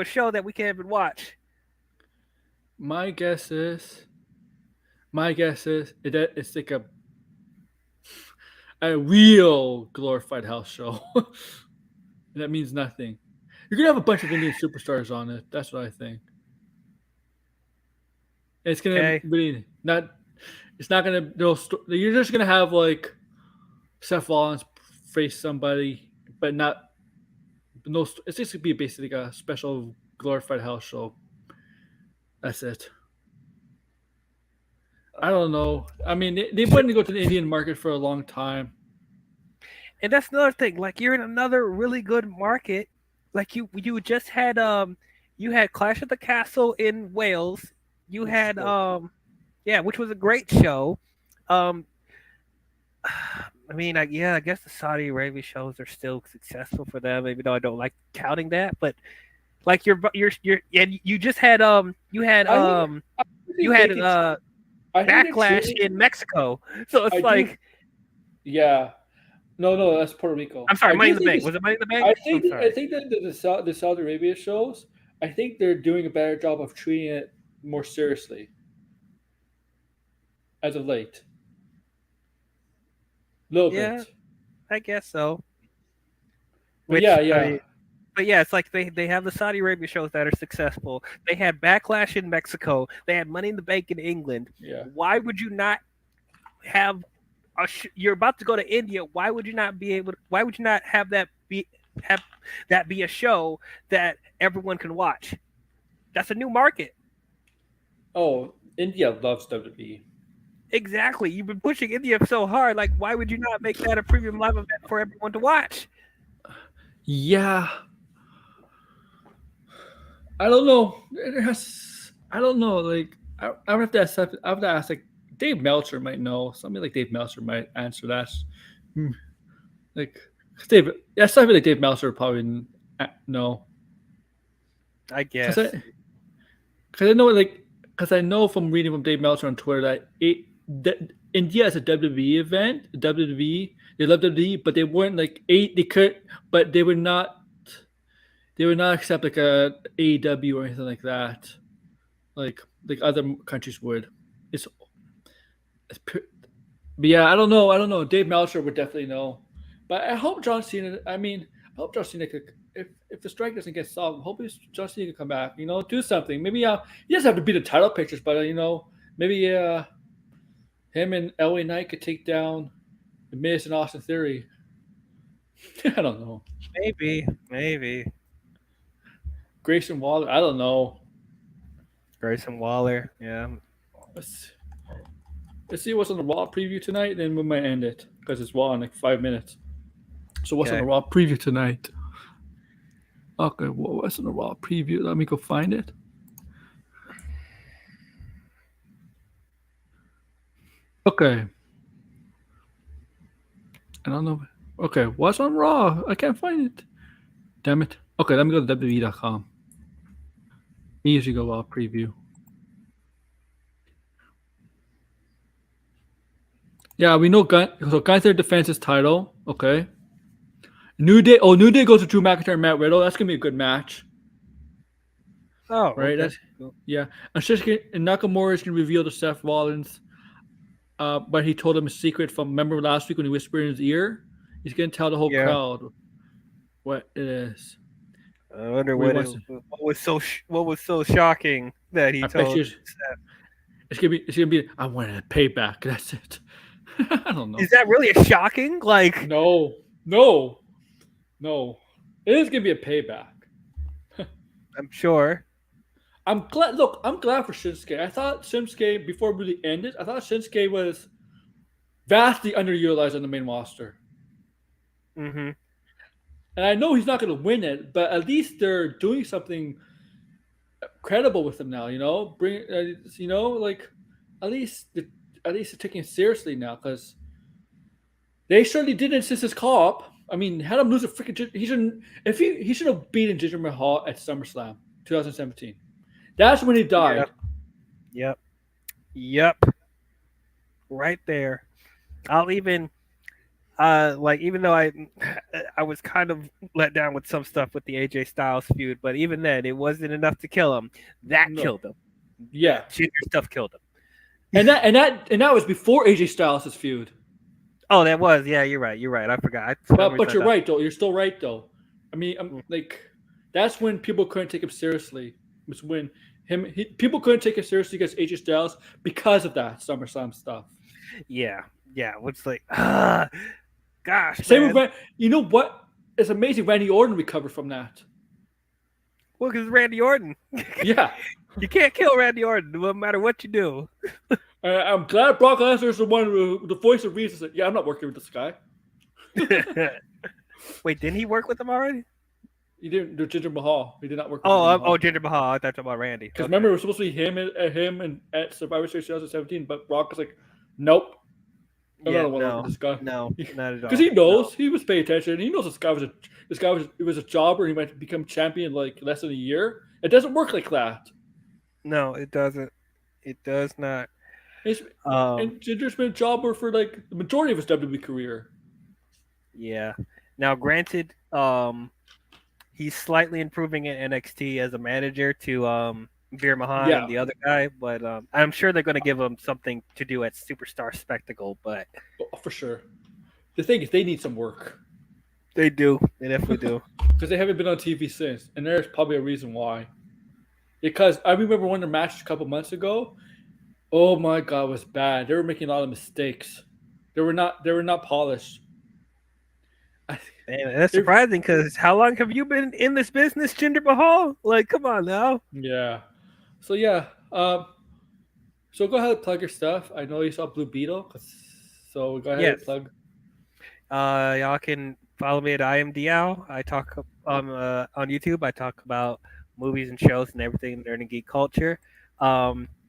show that we can't even watch?
My guess is it's like a real glorified house show. And that means nothing. You're gonna have a bunch of Indian superstars on it. That's what I think. It's gonna
Okay.
really not. It's not gonna. You're just gonna have like Seth Rollins face somebody, but not. No, it's just gonna be basically a special glorified house show. That's it. I don't know. I mean, they wanted to go to the Indian market for a long time.
And that's another thing. Like you're in another really good market. Like you just had you had Clash at the Castle in Wales. You had yeah, which was a great show. Um I mean, I guess the Saudi Arabia shows are still successful for them, even though I don't like counting that. But like and you just had you had Backlash in Mexico. So it's like
yeah. No, that's Puerto Rico.
I'm sorry, Money in the Bank. Was it Money in the Bank?
I think that the Saudi Arabia shows, I think they're doing a better job of treating it more seriously as of late. A little bit.
I guess so.
But yeah.
But yeah, it's like they have the Saudi Arabia shows that are successful. They had Backlash in Mexico. They had Money in the Bank in England.
Yeah.
Why would you not have you're about to go to India? Why would you not be able? Why would you not have that be a show that everyone can watch? That's a new market.
Oh, India loves WWE.
Exactly. You've been pushing India so hard. Like, why would you not make that a premium live event for everyone to watch?
Yeah. I don't know. I don't know. Like, I would have to ask. I would ask. Like, Dave Meltzer might know. Somebody like Dave Meltzer might answer that. Like, something like Dave Meltzer would probably know.
I guess.
Because I know, because I know from reading from Dave Meltzer on Twitter that India is a WWE event. WWE, they love WWE, but they weren't like they could, but they would not. They would not accept like a AEW or anything like that, like other countries would. But yeah, I don't know. Dave Meltzer would definitely know. But I hope John Cena. I hope John Cena could. If the strike doesn't get solved, hopefully John Cena can come back. Do something. Maybe he doesn't have to be the title pictures, but maybe him and L.A. Knight could take down the Miz and Austin Theory. I don't know.
Maybe.
Grayson Waller. I don't know.
Grayson Waller. Yeah.
Let's see what's on the Raw preview tonight, then we might end it because it's Raw in like 5 minutes. So what's on the Raw preview tonight? Okay, what's on the Raw preview? Let me go find it. Okay. I don't know. Okay, what's on Raw? I can't find it. Damn it. Okay, let me go to WWE.com. We usually go Raw preview. Yeah, we know so Gunther defends his title. Okay. New Day goes to Drew McIntyre and Matt Riddle. That's gonna be a good match.
Oh,
right.
Okay.
And Nakamura is gonna reveal to Seth Rollins, but he told him a secret from. Remember last week when he whispered in his ear? He's gonna tell the whole crowd what it is.
I wonder what was so shocking that he told.
It's gonna be. I wanted a payback. That's it. I don't know.
Is that really a shocking? Like
no. It is gonna be a payback.
I'm sure.
I'm glad. Look, I'm glad for Shinsuke. I thought Shinsuke before it really ended. I thought Shinsuke was vastly underutilized on the main roster.
Mm-hmm.
And I know he's not going to win it, but at least they're doing something credible with him now. Like at least they're taking it seriously now because they certainly didn't since his call-up. I mean, had him lose a freaking. He should have beaten Jinder Mahal at SummerSlam 2017. That's when he died.
Yep. Right there. I'll even. Even though I was kind of let down with some stuff with the AJ Styles feud, but even then it wasn't enough to kill him. Killed him.
Yeah,
Jinder stuff killed him.
And that was before AJ Styles' feud.
Oh, that was you're right. I forgot.
But you're right though. You're still right though. I mean, like that's when people couldn't take him seriously. Was when People couldn't take it seriously against AJ Styles because of that SummerSlam stuff.
Yeah. What's like, gosh,
Same
man.
with you know what? It's amazing. Randy Orton recovered from that.
Well, because Randy Orton.
Yeah.
You can't kill Randy Orton no matter what you do.
I'm glad Brock Lesnar is the voice of reason. Said, yeah, I'm not working with this guy.
Wait, didn't he work with them already?
He didn't do Jinder Mahal. He did not work with Jinder Mahal.
Jinder Mahal. I thought you were talking about Randy.
Because remember, it was supposed to be him and at Survivor Series 2017, but Brock was like, nope. I don't want to work with this guy.
No, not at all.
Because he knows, he was paying attention. He knows this guy was a jobber. And he might become champion like less than a year. It doesn't work like that.
No, it doesn't. It does not.
And Ginger's been a jobber for like the majority of his WWE career.
Yeah. Now, granted, he's slightly improving in NXT as a manager to Veer Mahan and the other guy, but I'm sure they're going to give him something to do at Superstar Spectacle. But
for sure, the thing is, they need some work.
They do. They definitely do.
Because they haven't been on TV since, and there's probably a reason why. Because I remember one of their matches a couple months ago. Oh my God, it was bad. They were making a lot of mistakes. They were not polished.
Man, that's surprising because how long have you been in this business, Jinder Mahal? Like, come on now.
Yeah. So yeah. So go ahead and plug your stuff. I know you saw Blue Beetle, so go ahead and plug.
Y'all can follow me at IMDL. I talk on YouTube. I talk about movies and shows and everything in nerd and geek culture.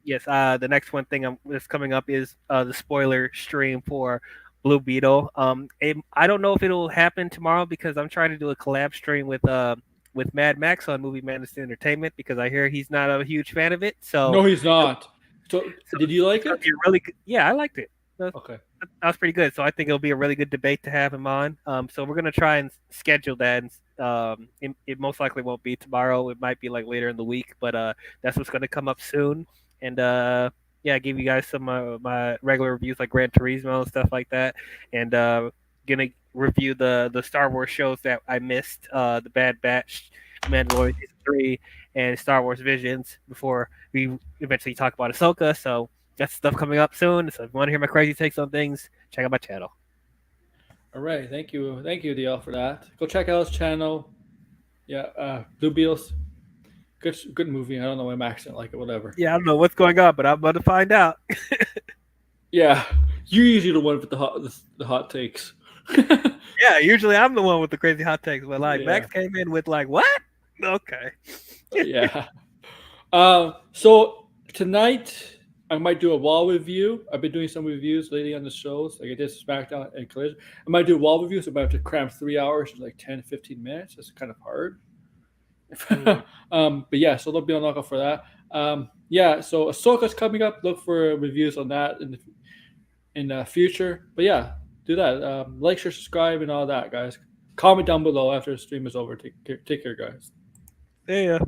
Yes. The next one thing that's coming up is the spoiler stream for Blue Beetle. I don't know if it'll happen tomorrow because I'm trying to do a collab stream with Mad Max on Movie Madness Entertainment because I hear he's not a huge fan of it. So
no, he's not. So did you like it?
Really good. Yeah, I liked it.
Okay,
that was pretty good. So I think it'll be a really good debate to have him on. So we're gonna try and schedule that. And, it most likely won't be tomorrow. It might be like later in the week, but that's what's gonna come up soon. And yeah, give you guys some my regular reviews like Gran Turismo and stuff like that. And gonna review the Star Wars shows that I missed, the Bad Batch, Mandalorian Season 3, and Star Wars Visions before we eventually talk about Ahsoka. So that's stuff coming up soon. So if you want to hear my crazy takes on things, check out my channel.
All right, thank you, DL, for that. Go check out his channel. Yeah, Blue Beetles. Good movie. I don't know why Max didn't like it. Whatever.
Yeah, I don't know what's going on, but I'm about to find out.
Yeah, you're usually the one with the hot takes.
Yeah, usually I'm the one with the crazy hot takes, but Max came in with like, what? Okay.
Yeah. So tonight I might do a wall review. I've been doing some reviews lately on the shows, like I did SmackDown and Collision. I might do a wall review, so I might have to cram 3 hours to like 10 to 15 minutes. It's kind of hard. But yeah, so they'll be on lookout for that. Yeah, so Ahsoka's coming up. Look for reviews on that in the future. But yeah, do that. Like, share, subscribe, and all that, guys. Comment down below after the stream is over. Take care, guys.
Yeah.